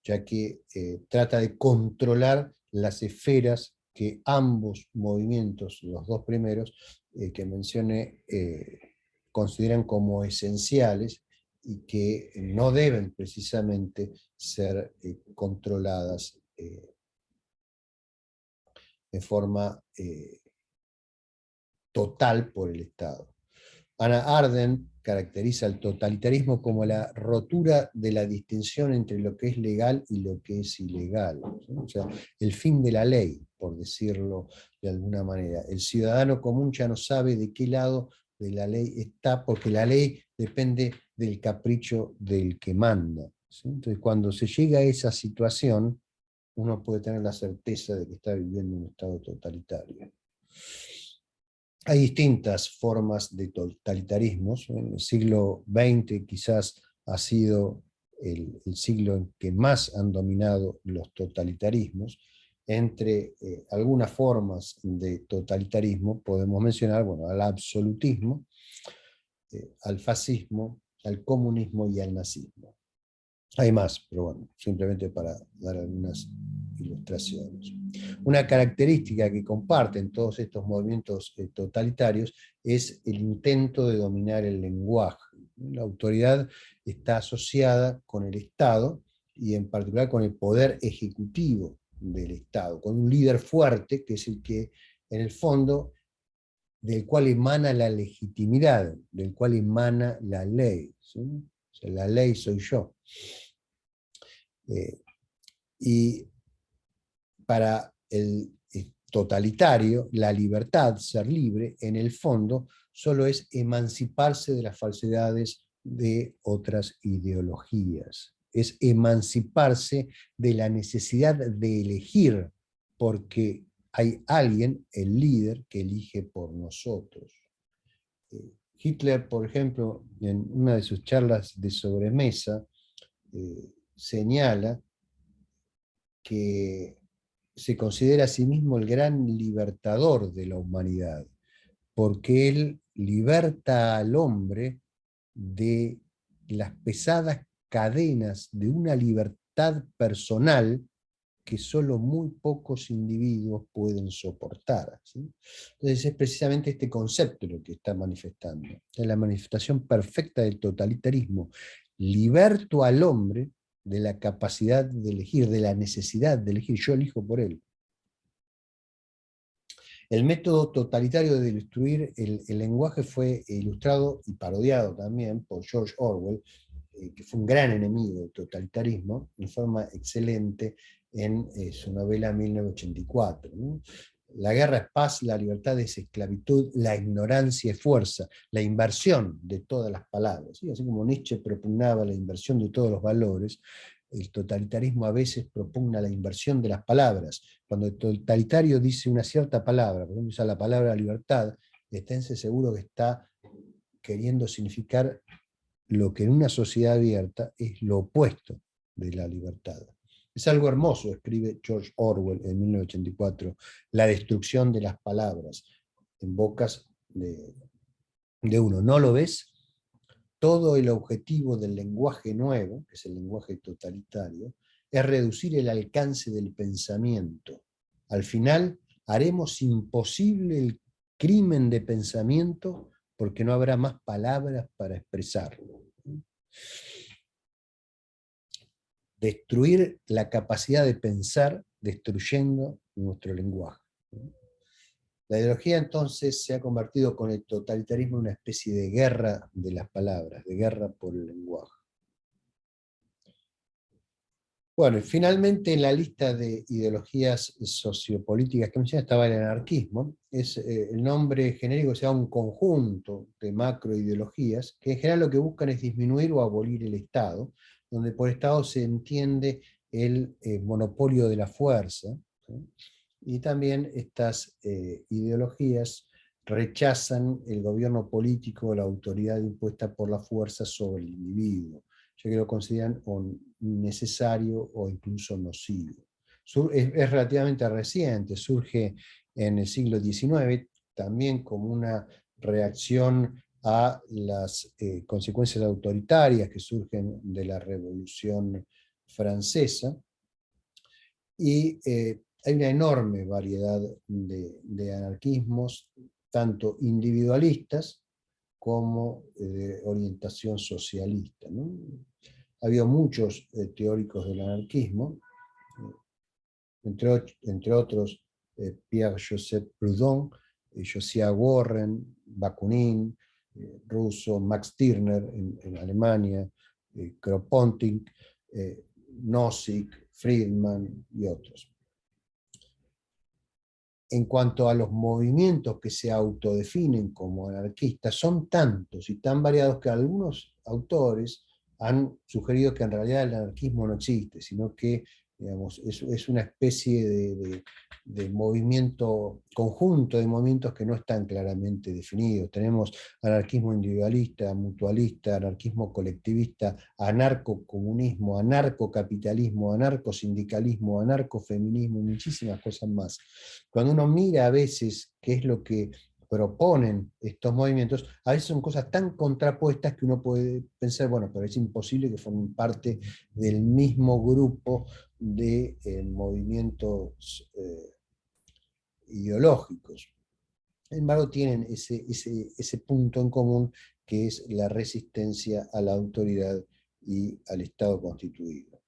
ya que trata de controlar las esferas que ambos movimientos, los dos primeros que mencioné, consideran como esenciales y que no deben precisamente ser controladas de forma total por el Estado. Hannah Arendt caracteriza el totalitarismo como la rotura de la distinción entre lo que es legal y lo que es ilegal, ¿sí? O sea, el fin de la ley, por decirlo de alguna manera. El ciudadano común ya no sabe de qué lado de la ley está, porque la ley depende del capricho del que manda, ¿sí? Entonces, cuando se llega a esa situación, uno puede tener la certeza de que está viviendo un estado totalitario. Hay distintas formas de totalitarismos. En el siglo XX quizás ha sido el siglo en que más han dominado los totalitarismos. Entre algunas formas de totalitarismo podemos mencionar, bueno, al absolutismo, al fascismo, al comunismo y al nazismo. Hay más, pero bueno, simplemente para dar algunas ilustraciones. Una característica que comparten todos estos movimientos totalitarios es el intento de dominar el lenguaje. La autoridad está asociada con el Estado y en particular con el poder ejecutivo del Estado, con un líder fuerte que es el que en el fondo del cual emana la legitimidad, del cual emana la ley, ¿sí? O sea, la ley soy yo. Y para el totalitario, la libertad, ser libre, en el fondo, solo es emanciparse de las falsedades de otras ideologías. Es emanciparse de la necesidad de elegir, porque hay alguien, el líder, que elige por nosotros. Hitler, por ejemplo, en una de sus charlas de sobremesa, señala que se considera a sí mismo el gran libertador de la humanidad, porque él liberta al hombre de las pesadas cadenas de una libertad personal que solo muy pocos individuos pueden soportar, ¿sí? Entonces es precisamente este concepto lo que está manifestando. Es la manifestación perfecta del totalitarismo. Liberto al hombre de la capacidad de elegir, de la necesidad de elegir. Yo elijo por él. El método totalitario de destruir el lenguaje fue ilustrado y parodiado también por George Orwell, que fue un gran enemigo del totalitarismo, en forma excelente en su novela 1984. ¿No? La guerra es paz, la libertad es esclavitud, la ignorancia es fuerza, la inversión de todas las palabras. ¿Sí? Así como Nietzsche propugnaba la inversión de todos los valores, el totalitarismo a veces propugna la inversión de las palabras. Cuando el totalitario dice una cierta palabra, por ejemplo, usa la palabra libertad, esténse seguro que está queriendo significar lo que en una sociedad abierta es lo opuesto de la libertad. Es algo hermoso, escribe George Orwell en 1984, la destrucción de las palabras en bocas de uno. ¿No lo ves? Todo el objetivo del lenguaje nuevo, que es el lenguaje totalitario, es reducir el alcance del pensamiento. Al final, haremos imposible el crimen de pensamiento porque no habrá más palabras para expresarlo. Destruir la capacidad de pensar destruyendo nuestro lenguaje. La ideología entonces se ha convertido con el totalitarismo en una especie de guerra de las palabras, de guerra por el lenguaje. Bueno, y finalmente en la lista de ideologías sociopolíticas que mencioné estaba el anarquismo. Es el nombre genérico, sea un conjunto de macroideologías que en general lo que buscan es disminuir o abolir el Estado, donde por Estado se entiende el monopolio de la fuerza, ¿sí? Y también estas ideologías rechazan el gobierno político, la autoridad impuesta por la fuerza sobre el individuo, ya que lo consideran necesario o incluso nocivo. Es relativamente reciente, surge en el siglo XIX, también como una reacción a las consecuencias autoritarias que surgen de la Revolución Francesa, y hay una enorme variedad de anarquismos, tanto individualistas como de orientación socialista, ¿no? Ha habido muchos teóricos del anarquismo, entre otros Pierre-Joseph Proudhon, Josiah Warren, Bakunin, Rousseau, Max Stirner en Alemania, Kropotkin, Nozick, Friedman y otros. En cuanto a los movimientos que se autodefinen como anarquistas, son tantos y tan variados que algunos autores han sugerido que en realidad el anarquismo no existe, sino que digamos, es una especie de movimiento, conjunto de movimientos que no están claramente definidos. Tenemos anarquismo individualista, mutualista, anarquismo colectivista, anarcocomunismo, anarcocapitalismo, anarcosindicalismo, anarcofeminismo, muchísimas cosas más. Cuando uno mira a veces qué es lo que proponen estos movimientos, a veces son cosas tan contrapuestas que uno puede pensar, bueno, pero es imposible que formen parte del mismo grupo de movimientos ideológicos. Sin embargo, tienen ese punto en común que es la resistencia a la autoridad y al Estado constituido.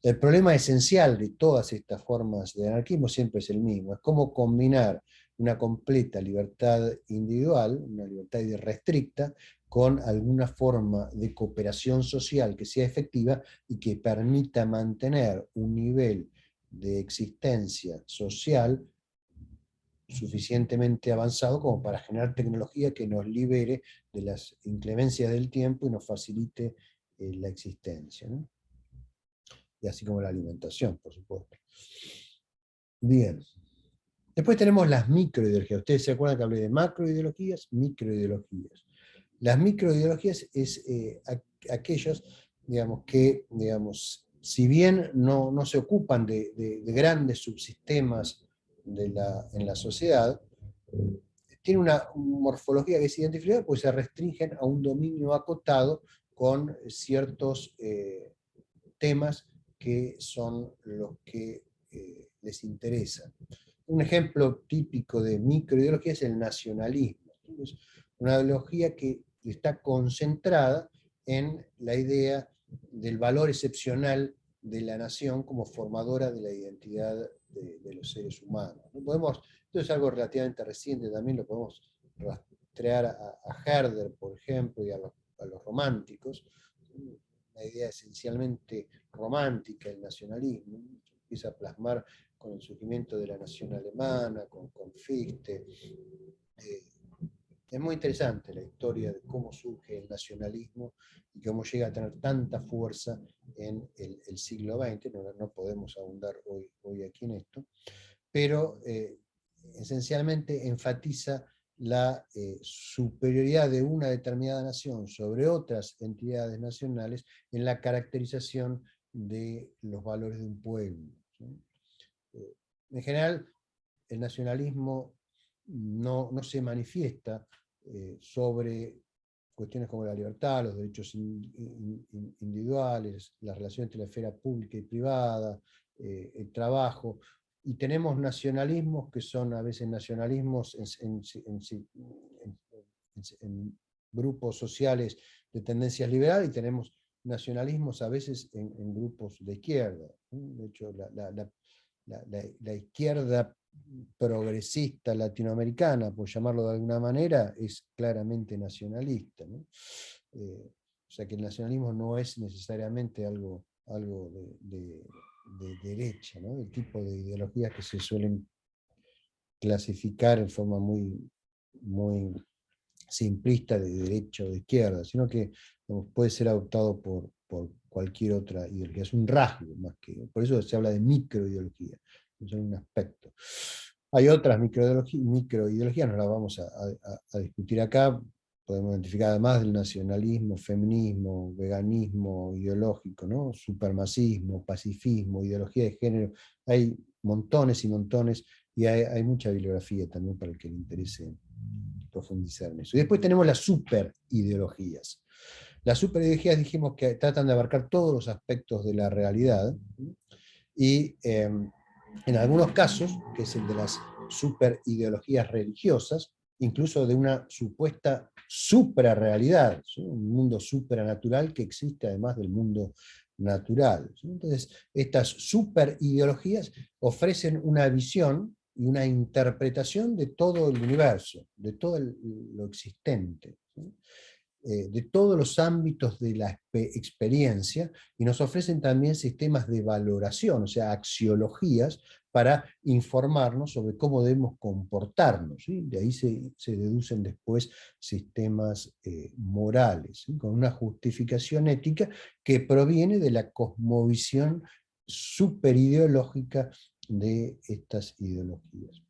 El problema esencial de todas estas formas de anarquismo siempre es el mismo, es cómo combinar una completa libertad individual, una libertad irrestricta, con alguna forma de cooperación social que sea efectiva y que permita mantener un nivel de existencia social suficientemente avanzado como para generar tecnología que nos libere de las inclemencias del tiempo y nos facilite la existencia, ¿no? Y así como la alimentación, por supuesto. Bien. Después tenemos las microideologías. Ustedes se acuerdan que hablé de macroideologías, microideologías. Las microideologías es aquellos, digamos, que si bien no se ocupan de grandes subsistemas en la sociedad, tiene una morfología que es identificada, pues se restringen a un dominio acotado con ciertos temas que son los que les interesan. Un ejemplo típico de microideología es el nacionalismo. Es una ideología que está concentrada en la idea del valor excepcional de la nación como formadora de la identidad de los seres humanos. No podemos, esto es algo relativamente reciente, también lo podemos rastrear a Herder, por ejemplo, y a los románticos. Una idea esencialmente romántica, el nacionalismo, empieza a plasmar con el surgimiento de la nación alemana, con Fichte. Es muy interesante la historia de cómo surge el nacionalismo y cómo llega a tener tanta fuerza en el siglo XX. No podemos ahondar hoy aquí en esto, pero esencialmente enfatiza la superioridad de una determinada nación sobre otras entidades nacionales en la caracterización de los valores de un pueblo. ¿Sí? En general, el nacionalismo no se manifiesta sobre cuestiones como la libertad, los derechos individuales, la relación entre la esfera pública y privada, el trabajo, y tenemos nacionalismos que son a veces nacionalismos en grupos sociales de tendencias liberales, y tenemos nacionalismos a veces en grupos de izquierda. De hecho, la izquierda progresista latinoamericana, por llamarlo de alguna manera, es claramente nacionalista, ¿no? O sea que el nacionalismo no es necesariamente algo de derecha, ¿no? El tipo de ideologías que se suelen clasificar en forma muy simplista de derecha o de izquierda, sino que puede ser adoptado por cualquier otra ideología. Es un rasgo más que. Por eso se habla de microideología, es un aspecto. Hay otras microideologías, no las vamos a discutir acá. Podemos identificar además del nacionalismo, feminismo, veganismo ideológico, ¿no? Supremacismo, pacifismo, ideología de género. Hay montones y montones, y hay mucha bibliografía también para el que le interese profundizar en eso. Y después tenemos las superideologías. Las superideologías dijimos que tratan de abarcar todos los aspectos de la realidad, y en algunos casos, que es el de las superideologías religiosas, incluso de una supuesta suprarrealidad, ¿sí? Un mundo supranatural que existe además del mundo natural. ¿Sí? Entonces, estas superideologías ofrecen una visión y una interpretación de todo el universo, de todo lo existente, ¿sí? De todos los ámbitos de la experiencia, y nos ofrecen también sistemas de valoración, o sea, axiologías, para informarnos sobre cómo debemos comportarnos, ¿sí? De ahí se deducen después sistemas morales, ¿sí? Con una justificación ética que proviene de la cosmovisión superideológica de estas ideologías.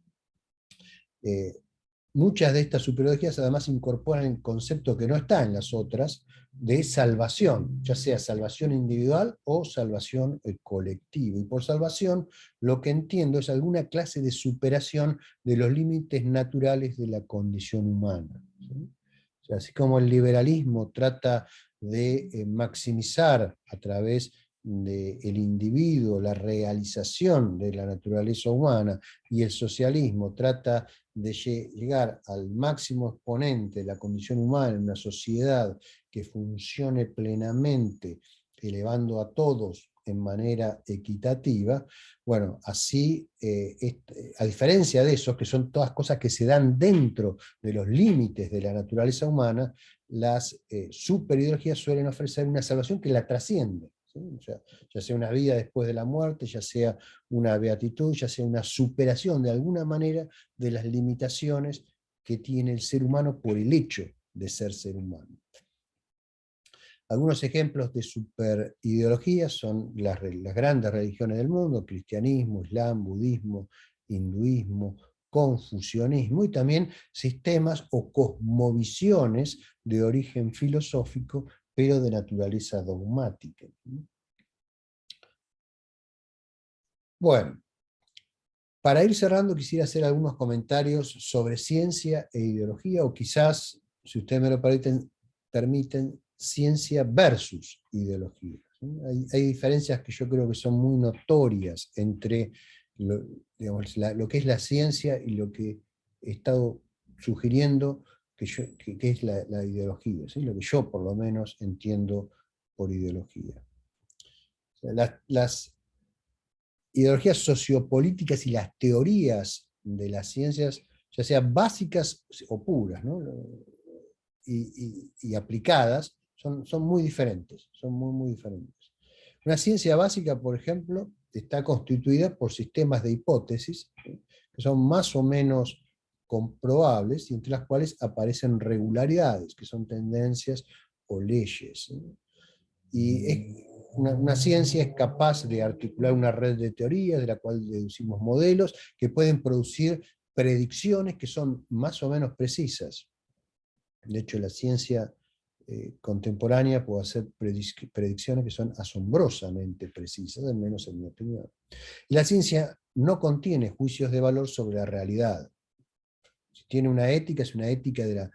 Muchas de estas superideologías además incorporan el concepto que no está en las otras, de salvación, ya sea salvación individual o salvación colectiva. Y por salvación lo que entiendo es alguna clase de superación de los límites naturales de la condición humana, ¿sí? O sea, así como el liberalismo trata de maximizar a través del individuo la realización de la naturaleza humana, y el socialismo trata de llegar al máximo exponente de la condición humana en una sociedad que funcione plenamente, elevando a todos en manera equitativa. Bueno, así, a diferencia de eso, que son todas cosas que se dan dentro de los límites de la naturaleza humana, las superideologías suelen ofrecer una salvación que la trasciende, ¿sí? O sea, ya sea una vida después de la muerte, ya sea una beatitud, ya sea una superación de alguna manera de las limitaciones que tiene el ser humano por el hecho de ser ser humano. Algunos ejemplos de superideologías son las grandes religiones del mundo: cristianismo, islam, budismo, hinduismo, confucianismo, y también sistemas o cosmovisiones de origen filosófico, pero de naturaleza dogmática. Bueno, para ir cerrando quisiera hacer algunos comentarios sobre ciencia e ideología, o quizás, si ustedes me lo permiten, ciencia versus ideología. Hay diferencias que yo creo que son muy notorias entre digamos, lo que es la ciencia y lo que he estado sugiriendo que es la ideología, ¿sí? Lo que yo por lo menos entiendo por ideología. O sea, las ideologías sociopolíticas y las teorías de las ciencias, ya sean básicas o puras, ¿no? y aplicadas, son muy diferentes, son muy diferentes. Una ciencia básica, por ejemplo, está constituida por sistemas de hipótesis, ¿sí? Que son más o menos comprobables y entre las cuales aparecen regularidades, que son tendencias o leyes, ¿sí? Y una ciencia es capaz de articular una red de teorías de la cual deducimos modelos que pueden producir predicciones que son más o menos precisas. De hecho, la ciencia contemporánea puede hacer predicciones que son asombrosamente precisas, al menos en mi opinión. Y la ciencia no contiene juicios de valor sobre la realidad. Si tiene una ética, es una ética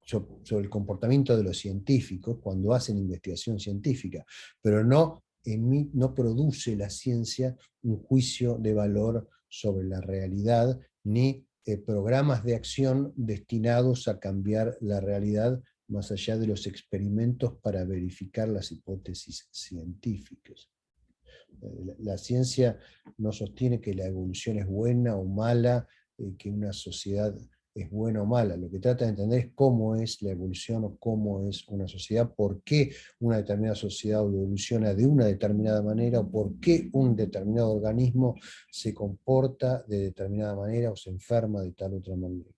sobre el comportamiento de los científicos cuando hacen investigación científica, pero no produce la ciencia un juicio de valor sobre la realidad, ni programas de acción destinados a cambiar la realidad más allá de los experimentos para verificar las hipótesis científicas. La ciencia no sostiene que la evolución es buena o mala, que una sociedad es buena o mala. Lo que trata de entender es cómo es la evolución o cómo es una sociedad, por qué una determinada sociedad evoluciona de una determinada manera o por qué un determinado organismo se comporta de determinada manera o se enferma de tal otra manera.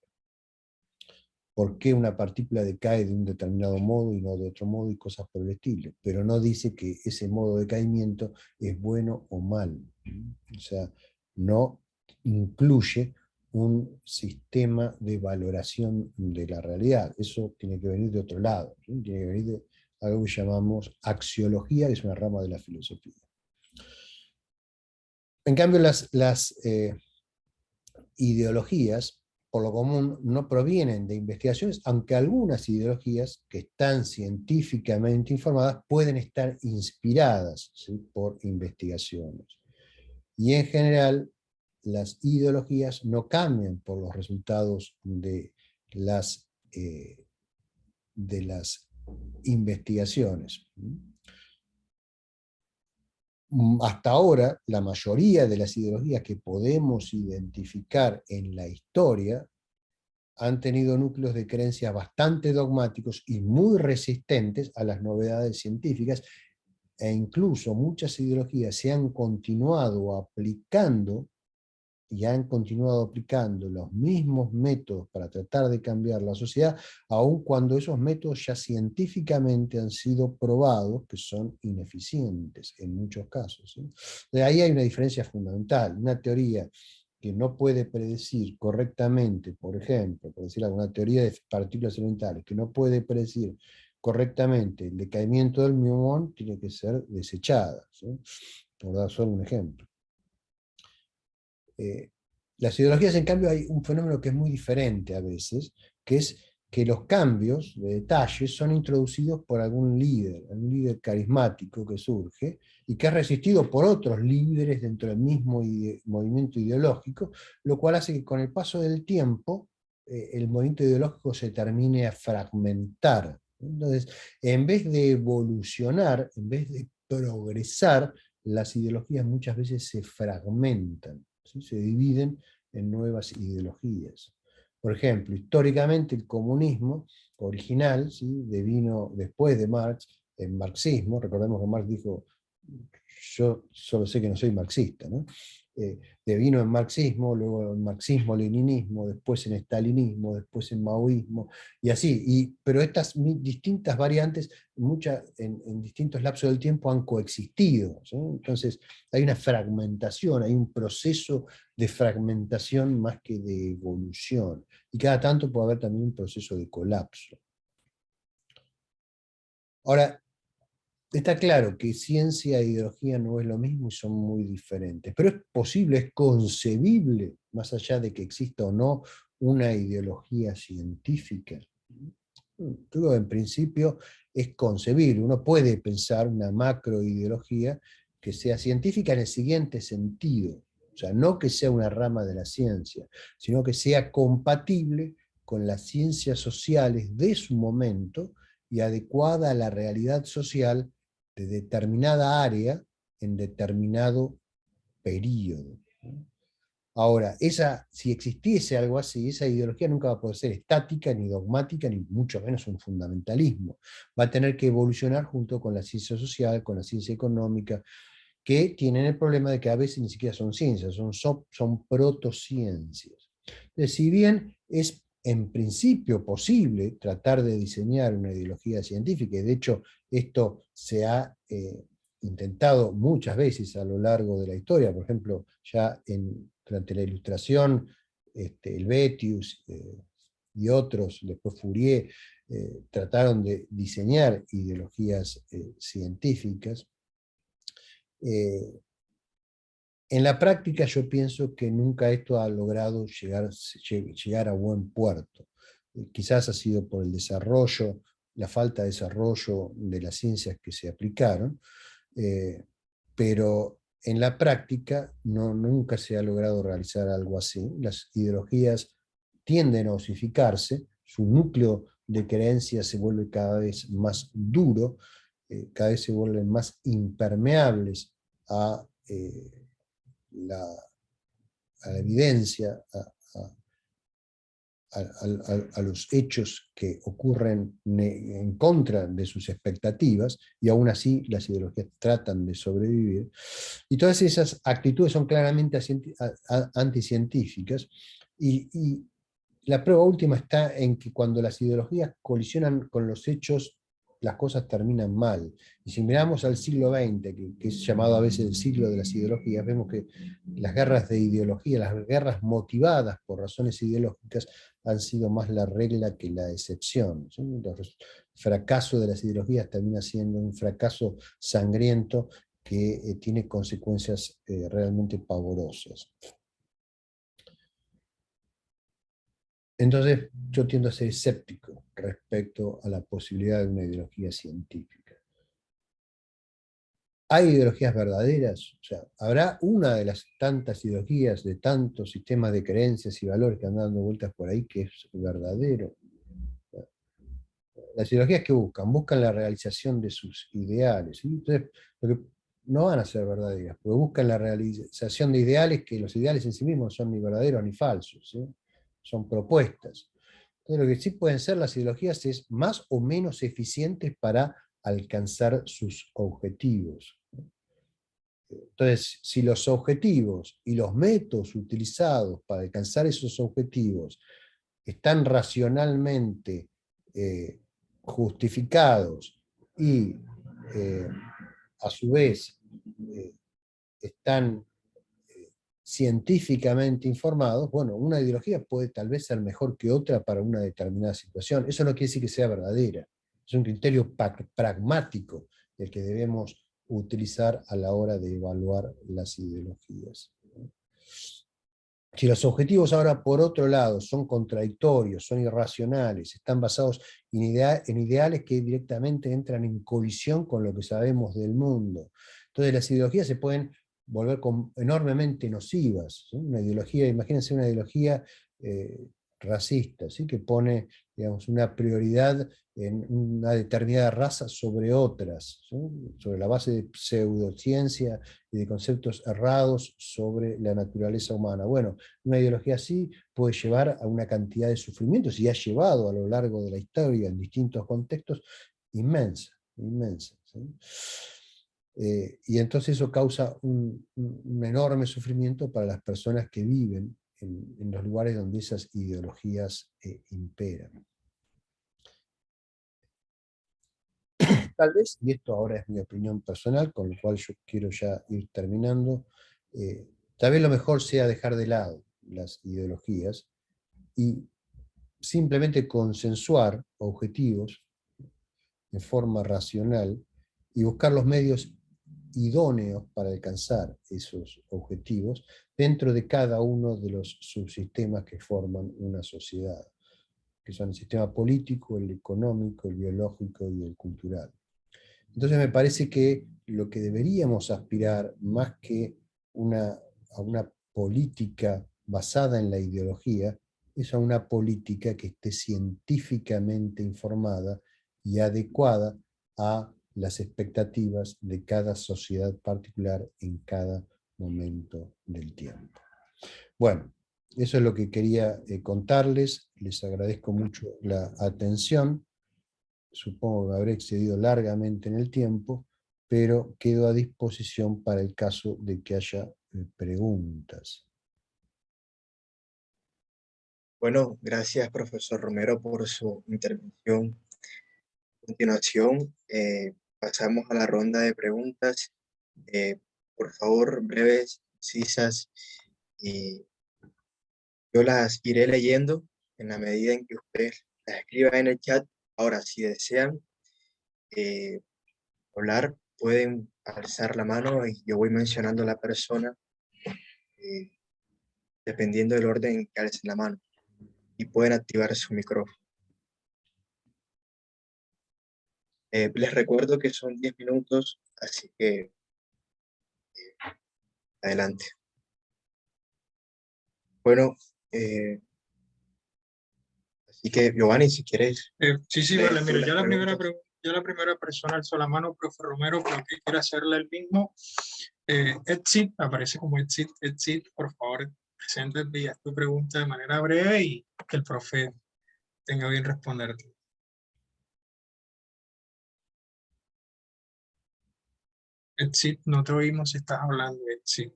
Por qué una partícula decae de un determinado modo y no de otro modo y cosas por el estilo. Pero no dice que ese modo de caimiento es bueno o malo. O sea, no incluye un sistema de valoración de la realidad. Eso tiene que venir de otro lado, ¿sí? Tiene que venir de algo que llamamos axiología, que es una rama de la filosofía. En cambio, las ideologías, por lo común, no provienen de investigaciones, aunque algunas ideologías que están científicamente informadas pueden estar inspiradas, ¿sí?, por investigaciones. Y en general, las ideologías no cambian por los resultados de las investigaciones. Hasta ahora, la mayoría de las ideologías que podemos identificar en la historia han tenido núcleos de creencias bastante dogmáticos y muy resistentes a las novedades científicas, e incluso muchas ideologías se han continuado aplicando y han continuado aplicando los mismos métodos para tratar de cambiar la sociedad, aun cuando esos métodos ya científicamente han sido probados que son ineficientes en muchos casos, ¿sí? De ahí hay una diferencia fundamental. Una teoría que no puede predecir correctamente, por ejemplo, por decir alguna teoría de partículas elementales, que no puede predecir correctamente el decaimiento del muón, tiene que ser desechada, ¿sí? Por dar solo un ejemplo. Las ideologías, en cambio, hay un fenómeno que es muy diferente a veces, que es que los cambios de detalles son introducidos por algún líder carismático que surge, y que es resistido por otros líderes dentro del mismo movimiento ideológico, lo cual hace que con el paso del tiempo el movimiento ideológico se termine a fragmentar. Entonces, en vez de evolucionar, en vez de progresar, las ideologías muchas veces se fragmentan, ¿sí? Se dividen en nuevas ideologías. Por ejemplo, históricamente el comunismo original, ¿sí?, devino después de Marx en marxismo. Recordemos que Marx dijo: yo solo sé que no soy marxista, ¿no? Devino en marxismo, luego en marxismo-leninismo, después en estalinismo, después en maoísmo, y así. Pero estas distintas variantes, en distintos lapsos del tiempo, han coexistido, ¿sí? Entonces hay una fragmentación, hay un proceso de fragmentación más que de evolución, y cada tanto puede haber también un proceso de colapso. Ahora, está claro que ciencia e ideología no es lo mismo y son muy diferentes, pero es posible, es concebible, más allá de que exista o no una ideología científica. Creo que en principio es concebible, uno puede pensar una macroideología que sea científica en el siguiente sentido, o sea, no que sea una rama de la ciencia, sino que sea compatible con las ciencias sociales de su momento y adecuada a la realidad social de determinada área en determinado periodo. Ahora, si existiese algo así, esa ideología nunca va a poder ser estática, ni dogmática, ni mucho menos un fundamentalismo. Va a tener que evolucionar junto con la ciencia social, con la ciencia económica, que tienen el problema de que a veces ni siquiera son ciencias, son protociencias. Entonces, si bien es en principio posible tratar de diseñar una ideología científica, y de hecho esto se ha intentado muchas veces a lo largo de la historia, por ejemplo, ya durante la Ilustración, Helvetius y otros, después Fourier, trataron de diseñar ideologías científicas. En la práctica yo pienso que nunca esto ha logrado llegar a buen puerto. Quizás ha sido por el desarrollo, la falta de desarrollo de las ciencias que se aplicaron, pero en la práctica nunca se ha logrado realizar algo así. Las ideologías tienden a osificarse, su núcleo de creencias se vuelve cada vez más duro, cada vez se vuelven más impermeables a la, a la evidencia, a los hechos que ocurren en contra de sus expectativas, y aún así las ideologías tratan de sobrevivir. Y todas esas actitudes son claramente anticientíficas, y la prueba última está en que cuando las ideologías colisionan con los hechos, las cosas terminan mal. Y si miramos al siglo XX, que es llamado a veces el siglo de las ideologías, vemos que las guerras de ideología, las guerras motivadas por razones ideológicas, han sido más la regla que la excepción. ¿Sí? El fracaso de las ideologías termina siendo un fracaso sangriento que tiene consecuencias realmente pavorosas. Entonces, yo tiendo a ser escéptico respecto a la posibilidad de una ideología científica. ¿Hay ideologías verdaderas? O sea, ¿habrá una de las tantas ideologías, de tantos sistemas de creencias y valores que andan dando vueltas por ahí que es verdadero? Las ideologías que buscan la realización de sus ideales. ¿Sí? Entonces, no van a ser verdaderas, porque buscan la realización de ideales, que los ideales en sí mismos no son ni verdaderos ni falsos, ¿sí? Son propuestas. Entonces, lo que sí pueden ser las ideologías es más o menos eficientes para alcanzar sus objetivos. Entonces, si los objetivos y los métodos utilizados para alcanzar esos objetivos están racionalmente justificados y a su vez eh, están científicamente informados, bueno, una ideología puede tal vez ser mejor que otra para una determinada situación. Eso no quiere decir que sea verdadera. Es un criterio pragmático el que debemos utilizar a la hora de evaluar las ideologías. Si los objetivos ahora, por otro lado, son contradictorios, son irracionales, están basados en ideales que directamente entran en colisión con lo que sabemos del mundo, entonces las ideologías se pueden volver enormemente nocivas. ¿Sí? Una ideología, imagínense una ideología racista, ¿sí? Que pone, digamos, una prioridad en una determinada raza sobre otras, ¿sí? Sobre la base de pseudociencia y de conceptos errados sobre la naturaleza humana. Bueno, una ideología así puede llevar a una cantidad de sufrimientos, y ha llevado a lo largo de la historia en distintos contextos, inmensa, inmensa. ¿Sí? Y entonces eso causa un enorme sufrimiento para las personas que viven en los lugares donde esas ideologías imperan. Tal vez, y esto ahora es mi opinión personal, con lo cual yo quiero ya ir terminando, tal vez lo mejor sea dejar de lado las ideologías y simplemente consensuar objetivos de forma racional y buscar los medios idóneos para alcanzar esos objetivos dentro de cada uno de los subsistemas que forman una sociedad, que son el sistema político, el económico, el biológico y el cultural. Entonces me parece que lo que deberíamos aspirar, más que a una política basada en la ideología, es a una política que esté científicamente informada y adecuada a las expectativas de cada sociedad particular en cada momento del tiempo. Bueno, eso es lo que quería contarles. Les agradezco mucho la atención. Supongo que me habré excedido largamente en el tiempo, pero quedo a disposición para el caso de que haya preguntas. Bueno, gracias, profesor Romero, por su intervención. A continuación, pasamos a la ronda de preguntas. Por favor, breves, concisas, y yo las iré leyendo en la medida en que usted las escriba en el chat. Ahora, si desean hablar, pueden alzar la mano y yo voy mencionando a la persona eh, dependiendo del orden en que alcen la mano, y pueden activar su micrófono. Les recuerdo que son 10 minutos, así que adelante. Bueno, así que Giovanni, si quieres. Sí, vale, mira, ya la primera persona alzó la mano, profe Romero, creo que quiere hacerle el mismo. Exit, aparece como Exit, por favor, preséntate y haz tu pregunta de manera breve y que el profe tenga bien responderte. Exit, no te oímos si estás hablando, Exit.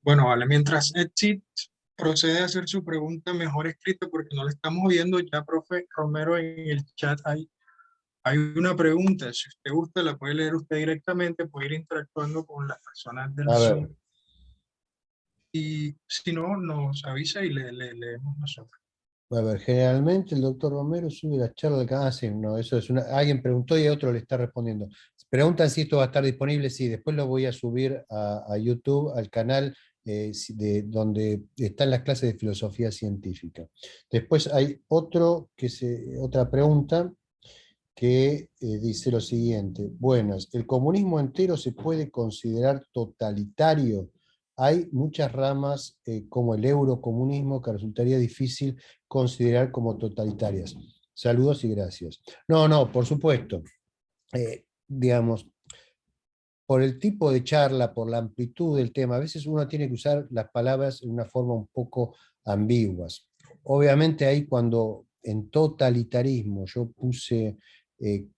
Bueno, vale, mientras Exit procede a hacer su pregunta mejor escrita porque no la estamos viendo ya, profe Romero, en el chat hay una pregunta. Si usted gusta, la puede leer usted directamente, puede ir interactuando con las personas del A ver, Zoom. Y si no, nos avisa y le leemos nosotros. generalmente el doctor Romero sube la charla del canal. Ah, sí, no, eso es alguien preguntó y otro le está respondiendo. Preguntan si esto va a estar disponible. Sí, después lo voy a subir a YouTube, al canal donde están las clases de filosofía científica. Después hay otra pregunta que dice lo siguiente: buenas, ¿el comunismo entero se puede considerar totalitario? Hay muchas ramas como el eurocomunismo que resultaría difícil considerar como totalitarias. Saludos y gracias. No, por supuesto. Digamos, por el tipo de charla, por la amplitud del tema, a veces uno tiene que usar las palabras en una forma un poco ambiguas. Obviamente ahí cuando en totalitarismo yo puse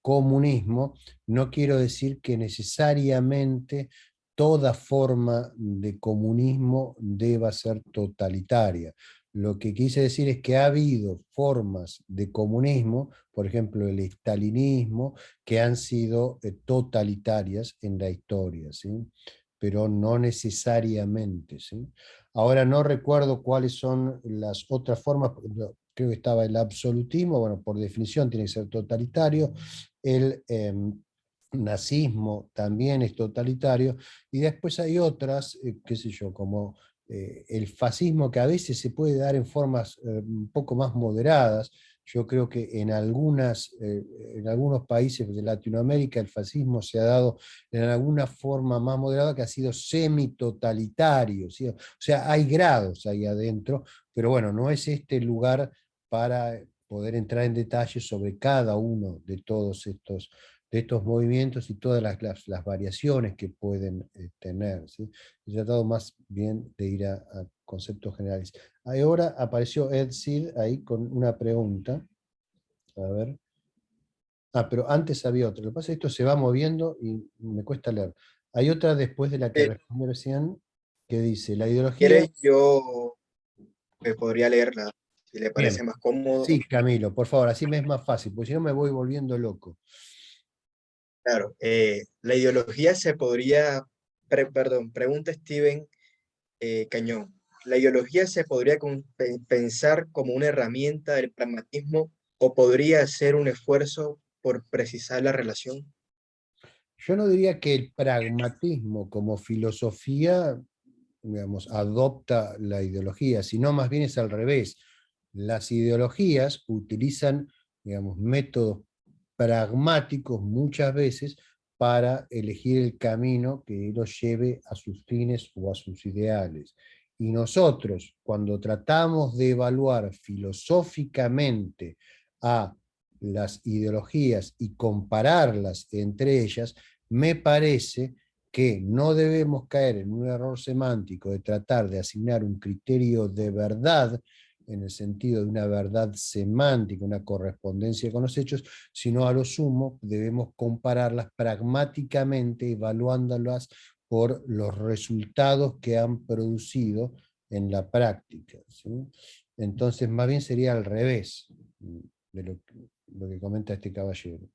comunismo, no quiero decir que necesariamente toda forma de comunismo deba ser totalitaria. Lo que quise decir es que ha habido formas de comunismo, por ejemplo el estalinismo, que han sido totalitarias en la historia, ¿sí? Pero no necesariamente, ¿sí? Ahora no recuerdo cuáles son las otras formas. Creo que estaba el absolutismo, bueno, por definición tiene que ser totalitario. El nazismo también es totalitario, y después hay otras, qué sé yo, como el fascismo, que a veces se puede dar en formas un poco más moderadas. Yo creo que en algunos países de Latinoamérica el fascismo se ha dado en alguna forma más moderada, que ha sido semi-totalitario, ¿sí? O sea, hay grados ahí adentro, pero bueno, no es este el lugar para poder entrar en detalle sobre cada uno de todos estos movimientos y todas las variaciones que pueden tener, ¿sí? He tratado más bien de ir a conceptos generales. Ahora apareció Ed Sid ahí con una pregunta. A ver. Pero antes había otra. Lo que pasa es que esto se va moviendo y me cuesta leer. Hay otra después de la que respondí recién, que dice: la ideología... ¿Quieres? Yo podría leerla, si le Bien. parece más cómodo. Sí, Camilo, por favor, así me es más fácil, porque si no me voy volviendo loco. Claro, la ideología se podría, pregunta Steven Cañón. La ideología se podría pensar como una herramienta del pragmatismo o podría hacer un esfuerzo por precisar la relación? Yo no diría que el pragmatismo como filosofía, digamos, adopta la ideología, sino más bien es al revés. Las ideologías utilizan, digamos, métodos pragmáticos muchas veces para elegir el camino que los lleve a sus fines o a sus ideales. Y nosotros, cuando tratamos de evaluar filosóficamente a las ideologías y compararlas entre ellas, me parece que no debemos caer en un error semántico de tratar de asignar un criterio de verdad en el sentido de una verdad semántica, una correspondencia con los hechos, sino a lo sumo debemos compararlas pragmáticamente, evaluándolas por los resultados que han producido en la práctica, ¿sí? Entonces, más bien sería al revés de lo que comenta este caballero.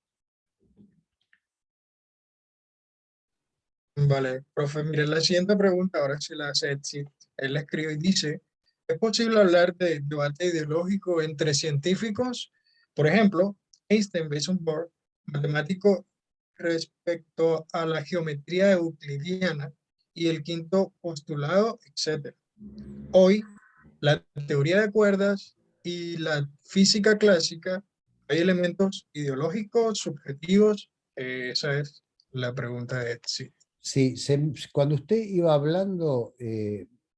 Vale, profe, mire, la siguiente pregunta ahora sí la hace Exit. Él la escribe y dice, ¿es posible hablar de debate ideológico entre científicos? Por ejemplo, Einstein versus Bohr, matemático respecto a la geometría euclidiana y el quinto postulado, etc. Hoy, la teoría de cuerdas y la física clásica, ¿hay elementos ideológicos, subjetivos? Esa es la pregunta de Exit. Sí, cuando usted iba hablando,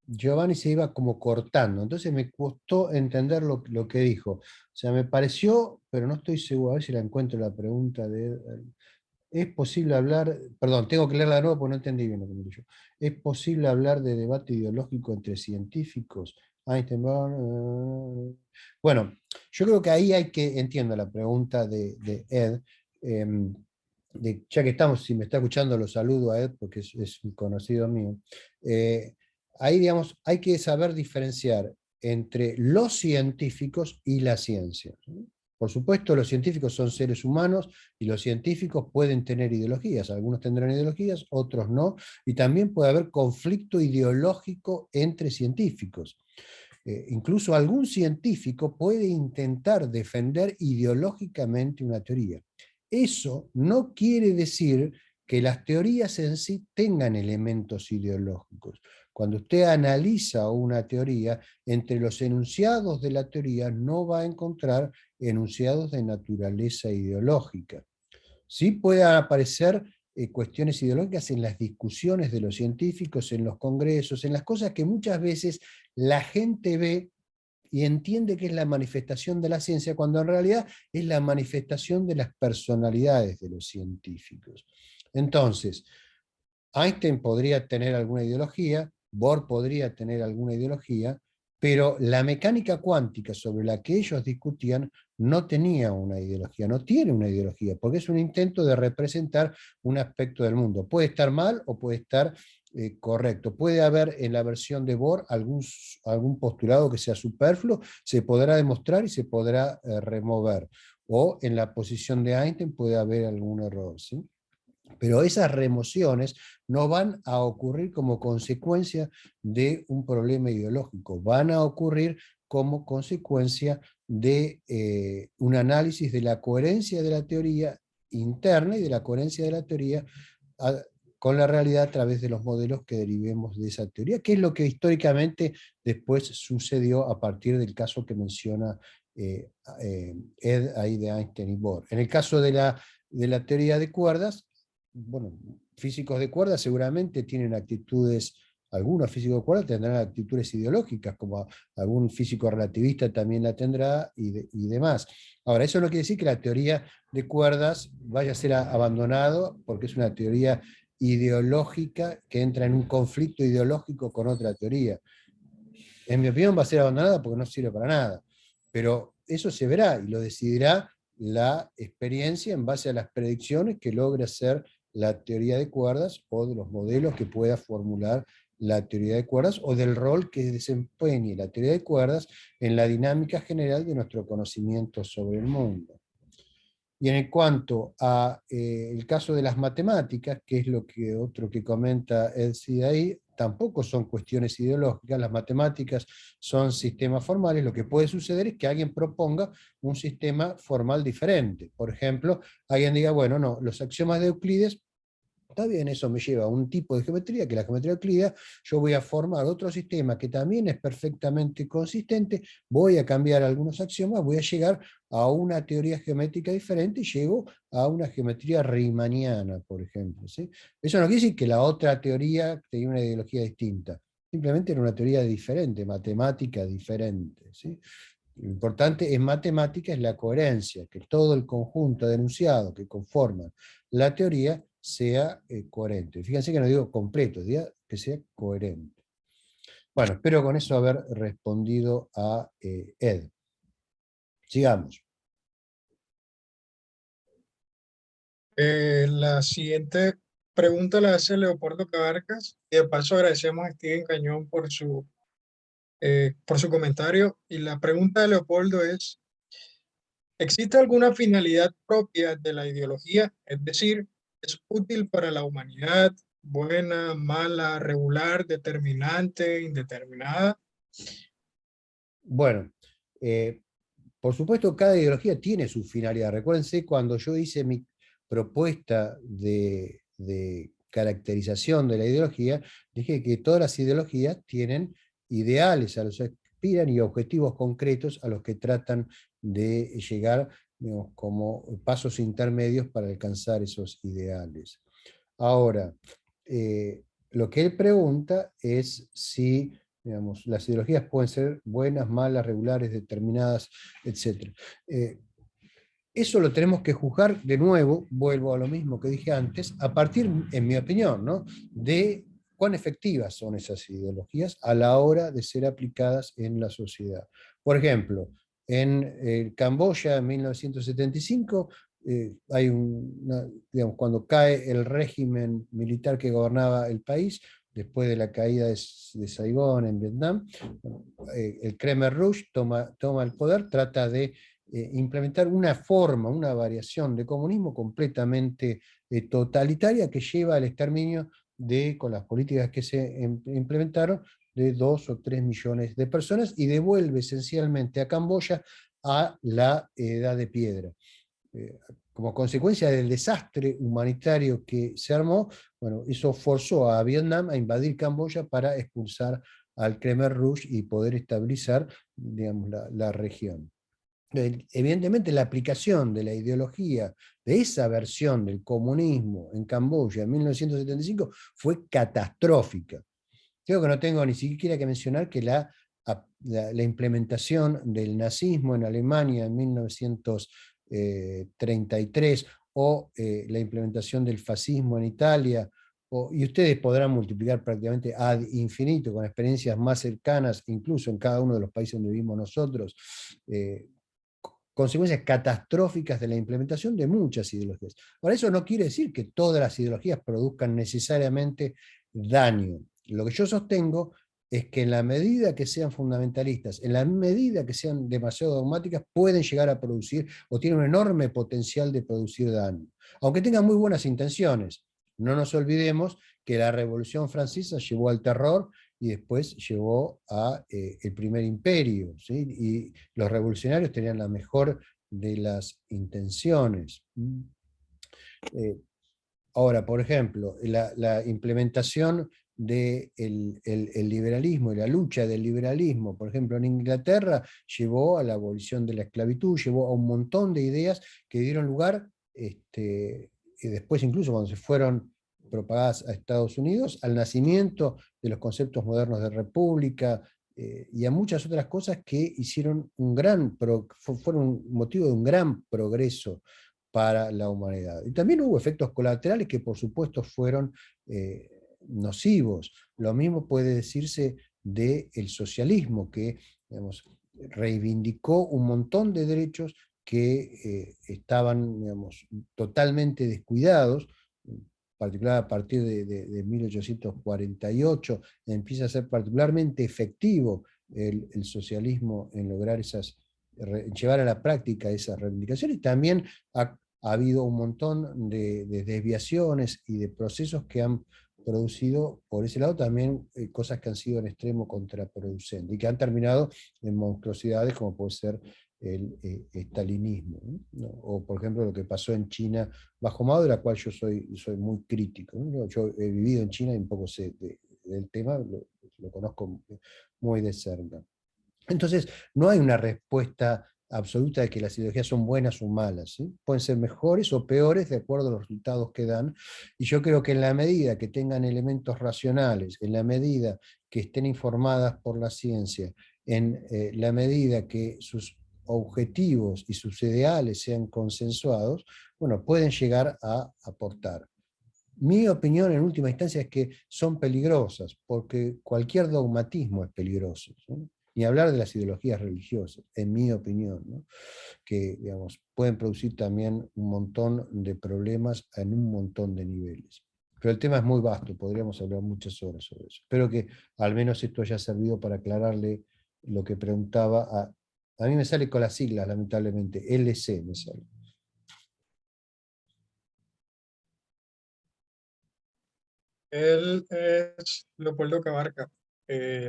Giovanni se iba como cortando, entonces me costó entender lo que dijo. O sea, me pareció, pero no estoy seguro, a ver si la encuentro la pregunta de... ¿Es posible hablar, perdón, tengo que leerla de nuevo porque no entendí bien lo que me dijo. ¿Es posible hablar de debate ideológico entre científicos? Einstein, bueno, yo creo que ahí hay que, entiendo la pregunta de Ed, em, ya que estamos, si me está escuchando, lo saludo a Ed porque es un conocido mío. Ahí, digamos, hay que saber diferenciar entre los científicos y la ciencia, ¿sí? Por supuesto, los científicos son seres humanos y los científicos pueden tener ideologías. Algunos tendrán ideologías, otros no. Y también puede haber conflicto ideológico entre científicos. Incluso algún científico puede intentar defender ideológicamente una teoría. Eso no quiere decir que las teorías en sí tengan elementos ideológicos. Cuando usted analiza una teoría, entre los enunciados de la teoría no va a encontrar enunciados de naturaleza ideológica. Sí pueden aparecer cuestiones ideológicas en las discusiones de los científicos, en los congresos, en las cosas que muchas veces la gente ve y entiende que es la manifestación de la ciencia, cuando en realidad es la manifestación de las personalidades de los científicos. Entonces, Einstein podría tener alguna ideología, Bohr podría tener alguna ideología, pero la mecánica cuántica sobre la que ellos discutían no tenía una ideología, no tiene una ideología, porque es un intento de representar un aspecto del mundo. Puede estar mal o puede estar correcto. Puede haber en la versión de Bohr algún postulado que sea superfluo, se podrá demostrar y se podrá remover. O en la posición de Einstein puede haber algún error, ¿sí? Pero esas remociones no van a ocurrir como consecuencia de un problema ideológico, van a ocurrir como consecuencia de un análisis de la coherencia de la teoría interna y de la coherencia de la teoría con la realidad a través de los modelos que derivemos de esa teoría, que es lo que históricamente después sucedió a partir del caso que menciona Ed ahí de Einstein y Bohr. En el caso de la teoría de cuerdas, bueno, físicos de cuerdas seguramente tienen actitudes, algunos físicos de cuerdas tendrán actitudes ideológicas, como algún físico relativista también la tendrá y demás. Ahora, eso no quiere decir que la teoría de cuerdas vaya a ser abandonado porque es una teoría ideológica que entra en un conflicto ideológico con otra teoría. En mi opinión va a ser abandonada porque no sirve para nada, pero eso se verá y lo decidirá la experiencia en base a las predicciones que logre hacer la teoría de cuerdas o de los modelos que pueda formular la teoría de cuerdas o del rol que desempeñe la teoría de cuerdas en la dinámica general de nuestro conocimiento sobre el mundo. Y en cuanto a el caso de las matemáticas, que es lo que otro que comenta Elsie ahí, tampoco son cuestiones ideológicas, las matemáticas son sistemas formales. Lo que puede suceder es que alguien proponga un sistema formal diferente. Por ejemplo, alguien diga, bueno, no, los axiomas de Euclides, está bien, eso me lleva a un tipo de geometría, que es la geometría euclídea. Yo voy a formar otro sistema que también es perfectamente consistente, voy a cambiar algunos axiomas, voy a llegar a una teoría geométrica diferente y llego a una geometría riemanniana, por ejemplo, ¿sí? Eso no quiere decir que la otra teoría tenía una ideología distinta, simplemente era una teoría diferente, matemática diferente, ¿sí? Lo importante en matemática es la coherencia, que todo el conjunto de enunciados que conforman la teoría sea coherente. Fíjense que no digo completo, digo que sea coherente. Bueno, espero con eso haber respondido a Ed. Sigamos. La siguiente pregunta la hace Leopoldo Cabarcas, y de paso agradecemos a Steven Cañón por su comentario. Y la pregunta de Leopoldo es: ¿existe alguna finalidad propia de la ideología? Es decir, ¿es útil para la humanidad? ¿Buena, mala, regular, determinante, indeterminada? Bueno, por supuesto, cada ideología tiene su finalidad. Recuérdense cuando yo hice mi propuesta de caracterización de la ideología, dije que todas las ideologías tienen ideales a los que aspiran y objetivos concretos a los que tratan de llegar, digamos, como pasos intermedios para alcanzar esos ideales. Ahora, lo que él pregunta es si, digamos, las ideologías pueden ser buenas, malas, regulares, determinadas, etc. Eso lo tenemos que juzgar de nuevo, vuelvo a lo mismo que dije antes, a partir, en mi opinión, ¿no?, de cuán efectivas son esas ideologías a la hora de ser aplicadas en la sociedad. Por ejemplo, en Camboya en 1975, digamos, cuando cae el régimen militar que gobernaba el país, después de la caída de Saigón en Vietnam, el Khmer Rouge toma el poder, trata de implementar una forma, una variación de comunismo completamente totalitaria que lleva al exterminio con las políticas que se implementaron, de 2 o 3 millones de personas, y devuelve esencialmente a Camboya a la edad de piedra. Como consecuencia del desastre humanitario que se armó, bueno, eso forzó a Vietnam a invadir Camboya para expulsar al Khmer Rouge y poder estabilizar, digamos, la región. Evidentemente la aplicación de la ideología de esa versión del comunismo en Camboya en 1975 fue catastrófica. Creo que no tengo ni siquiera que mencionar que la implementación del nazismo en Alemania en 1933 o la implementación del fascismo en Italia, y ustedes podrán multiplicar prácticamente ad infinito con experiencias más cercanas, incluso en cada uno de los países donde vivimos nosotros, consecuencias catastróficas de la implementación de muchas ideologías. Ahora, eso no quiere decir que todas las ideologías produzcan necesariamente daño. Lo que yo sostengo es que en la medida que sean fundamentalistas, en la medida que sean demasiado dogmáticas, pueden llegar a producir, o tienen un enorme potencial de producir daño, aunque tengan muy buenas intenciones. No nos olvidemos que la Revolución Francesa llevó al terror y después llevó a el primer imperio, ¿sí? Y los revolucionarios tenían la mejor de las intenciones. Ahora, por ejemplo, la implementación del el liberalismo y la lucha del liberalismo, por ejemplo, en Inglaterra, llevó a la abolición de la esclavitud, llevó a un montón de ideas que dieron lugar, y después incluso cuando se fueron propagadas a Estados Unidos, al nacimiento de los conceptos modernos de república, y a muchas otras cosas que hicieron fueron un motivo de un gran progreso para la humanidad. Y también hubo efectos colaterales que por supuesto fueron nocivos. Lo mismo puede decirse del socialismo, que, digamos, reivindicó un montón de derechos que estaban, digamos, totalmente descuidados, en particular a partir de 1848, empieza a ser particularmente efectivo el socialismo en lograr llevar a la práctica esas reivindicaciones. También ha habido un montón de desviaciones y de procesos que han producido por ese lado también cosas que han sido en extremo contraproducentes y que han terminado en monstruosidades como puede ser el estalinismo, ¿no? O por ejemplo lo que pasó en China bajo Mao, de la cual yo soy muy crítico, ¿no? Yo he vivido en China y un poco sé del tema, lo conozco muy de cerca. Entonces, no hay una respuesta absoluta de que las ideologías son buenas o malas, ¿sí? Pueden ser mejores o peores de acuerdo a los resultados que dan, y yo creo que en la medida que tengan elementos racionales, en la medida que estén informadas por la ciencia, en la medida que sus objetivos y sus ideales sean consensuados, bueno, pueden llegar a aportar. Mi opinión en última instancia es que son peligrosas, porque cualquier dogmatismo es peligroso, ¿sí? Ni hablar de las ideologías religiosas, en mi opinión, ¿no? Que digamos, pueden producir también un montón de problemas en un montón de niveles. Pero el tema es muy vasto, podríamos hablar muchas horas sobre eso. Espero que al menos esto haya servido para aclararle lo que preguntaba. A mí me sale con las siglas, lamentablemente, LC me sale. Él es Leopoldo Cabarca,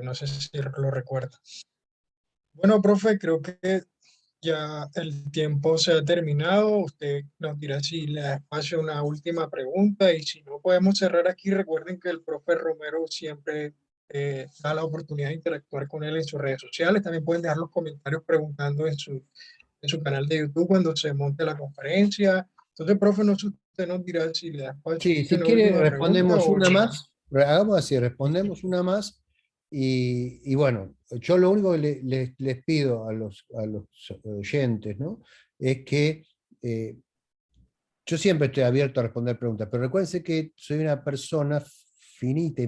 no sé si lo recuerda. Bueno, profe, creo que ya el tiempo se ha terminado. Usted nos dirá si le da espacio a una última pregunta y si no podemos cerrar aquí. Recuerden que el profe Romero siempre da la oportunidad de interactuar con él en sus redes sociales. También pueden dejar los comentarios preguntando en su canal de YouTube cuando se monte la conferencia. Entonces, profe, no sé, usted nos dirá si le da espacio Sí, a si una quiere última pregunta respondemos o una no. más, hagamos así, respondemos una más y bueno, yo lo único que les pido a los oyentes, ¿no? Es que yo siempre estoy abierto a responder preguntas, pero recuérdense que soy una persona finita y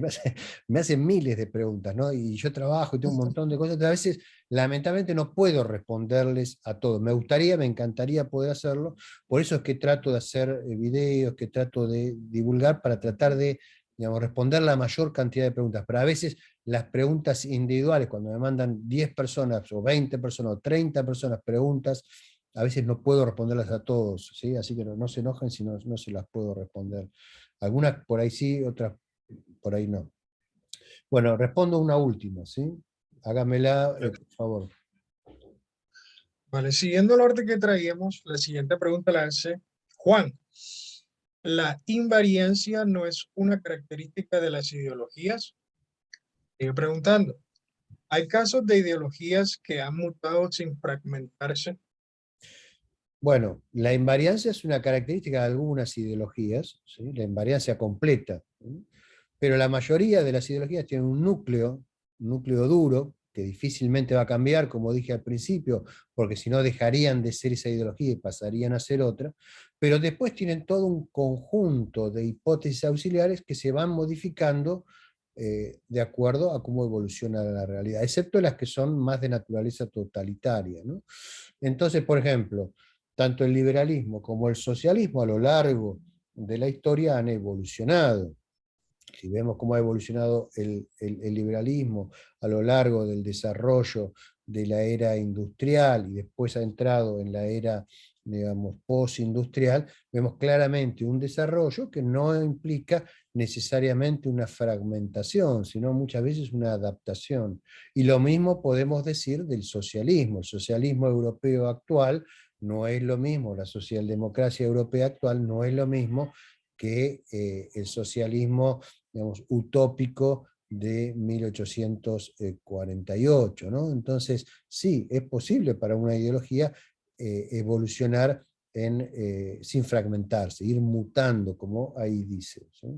me hacen miles de preguntas, ¿no? Y yo trabajo y tengo un montón de cosas, a veces lamentablemente no puedo responderles a todos. Me gustaría, me encantaría poder hacerlo, por eso es que trato de hacer videos, que trato de divulgar para tratar de, digamos, responder la mayor cantidad de preguntas, pero a veces las preguntas individuales, cuando me mandan 10 personas o 20 personas o 30 personas preguntas, a veces no puedo responderlas a todos, ¿sí? Así que no se enojen si no se las puedo responder. Algunas por ahí sí, otras por ahí no. Bueno, respondo una última, ¿sí? Hágamela, por favor. Vale, siguiendo el orden que traíamos, la siguiente pregunta la hace Juan. ¿La invariancia no es una característica de las ideologías? Sigue preguntando. ¿Hay casos de ideologías que han mutado sin fragmentarse? Bueno, la invariancia es una característica de algunas ideologías, ¿sí? La invariancia completa, ¿sí? Pero la mayoría de las ideologías tienen un núcleo duro, que difícilmente va a cambiar, como dije al principio, porque si no dejarían de ser esa ideología y pasarían a ser otra, pero después tienen todo un conjunto de hipótesis auxiliares que se van modificando de acuerdo a cómo evoluciona la realidad, excepto las que son más de naturaleza totalitaria, ¿no? Entonces, por ejemplo, tanto el liberalismo como el socialismo a lo largo de la historia han evolucionado. Si vemos cómo ha evolucionado el liberalismo a lo largo del desarrollo de la era industrial y después ha entrado en la era, digamos, postindustrial, vemos claramente un desarrollo que no implica necesariamente una fragmentación, sino muchas veces una adaptación. Y lo mismo podemos decir del socialismo. El socialismo europeo actual no es lo mismo, la socialdemocracia europea actual no es lo mismo que el socialismo, digamos, utópico de 1848, ¿no? Entonces, sí, es posible para una ideología evolucionar sin fragmentarse, ir mutando, como ahí dice, ¿sí?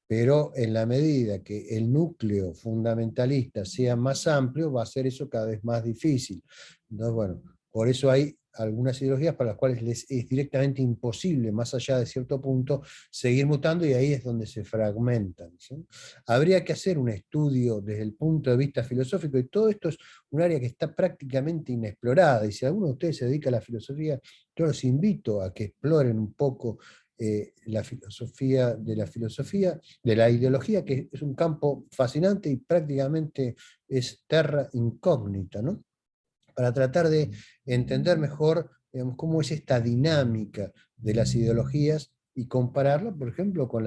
Pero en la medida que el núcleo fundamentalista sea más amplio, va a ser eso cada vez más difícil. Entonces, bueno, por eso hay algunas ideologías para las cuales les es directamente imposible, más allá de cierto punto, seguir mutando, y ahí es donde se fragmentan, ¿sí? Habría que hacer un estudio desde el punto de vista filosófico, y todo esto es un área que está prácticamente inexplorada, y si alguno de ustedes se dedica a la filosofía, yo los invito a que exploren un poco la filosofía, de la ideología, que es un campo fascinante y prácticamente es terra incógnita, ¿no? Para tratar de entender mejor, digamos, cómo es esta dinámica de las ideologías y compararla, por ejemplo, con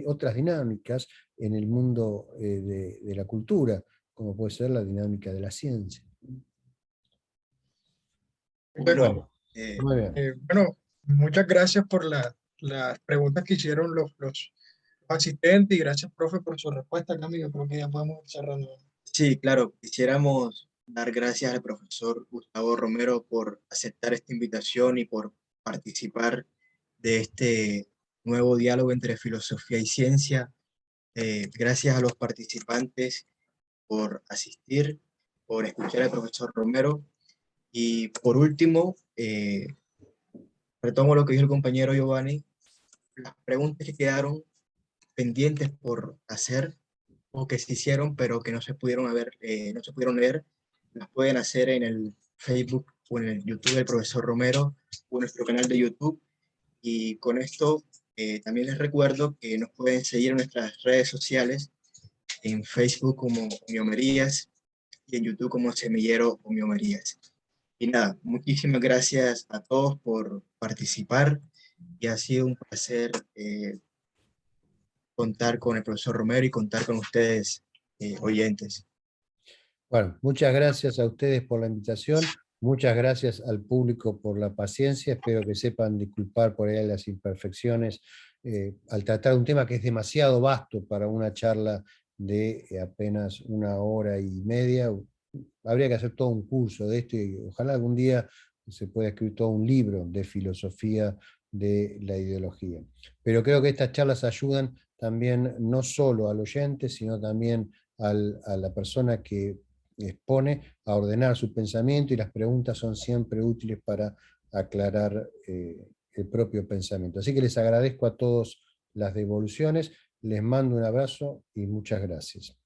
otras dinámicas en el mundo de la cultura, como puede ser la dinámica de la ciencia. Bueno, Muy bien. Bueno, muchas gracias por las preguntas que hicieron los asistentes y gracias, profe, por su respuesta, Camilo. Creo que ya podemos ir cerrando. sí, claro, quisiéramos dar gracias al profesor Gustavo Romero por aceptar esta invitación y por participar de este nuevo diálogo entre filosofía y ciencia. Gracias a los participantes por asistir, por escuchar al profesor Romero. Y por último, retomo lo que dijo el compañero Giovanni, las preguntas que quedaron pendientes por hacer o que se hicieron pero que no se pudieron no se pudieron leer, las pueden hacer en el Facebook o en el YouTube del profesor Romero o en nuestro canal de YouTube. Y con esto también les recuerdo que nos pueden seguir en nuestras redes sociales, en Facebook como Homiomerías y en YouTube como Semillero Homiomerías. Y nada, muchísimas gracias a todos por participar y ha sido un placer contar con el profesor Romero y contar con ustedes, oyentes. Bueno, muchas gracias a ustedes por la invitación, muchas gracias al público por la paciencia, espero que sepan disculpar por ahí las imperfecciones al tratar un tema que es demasiado vasto para una charla de apenas 1 hora y media. Habría que hacer todo un curso de esto y ojalá algún día se pueda escribir todo un libro de filosofía de la ideología. Pero creo que estas charlas ayudan también no solo al oyente, sino también a la persona que expone a ordenar su pensamiento, y las preguntas son siempre útiles para aclarar el propio pensamiento. Así que les agradezco a todos las devoluciones, les mando un abrazo y muchas gracias.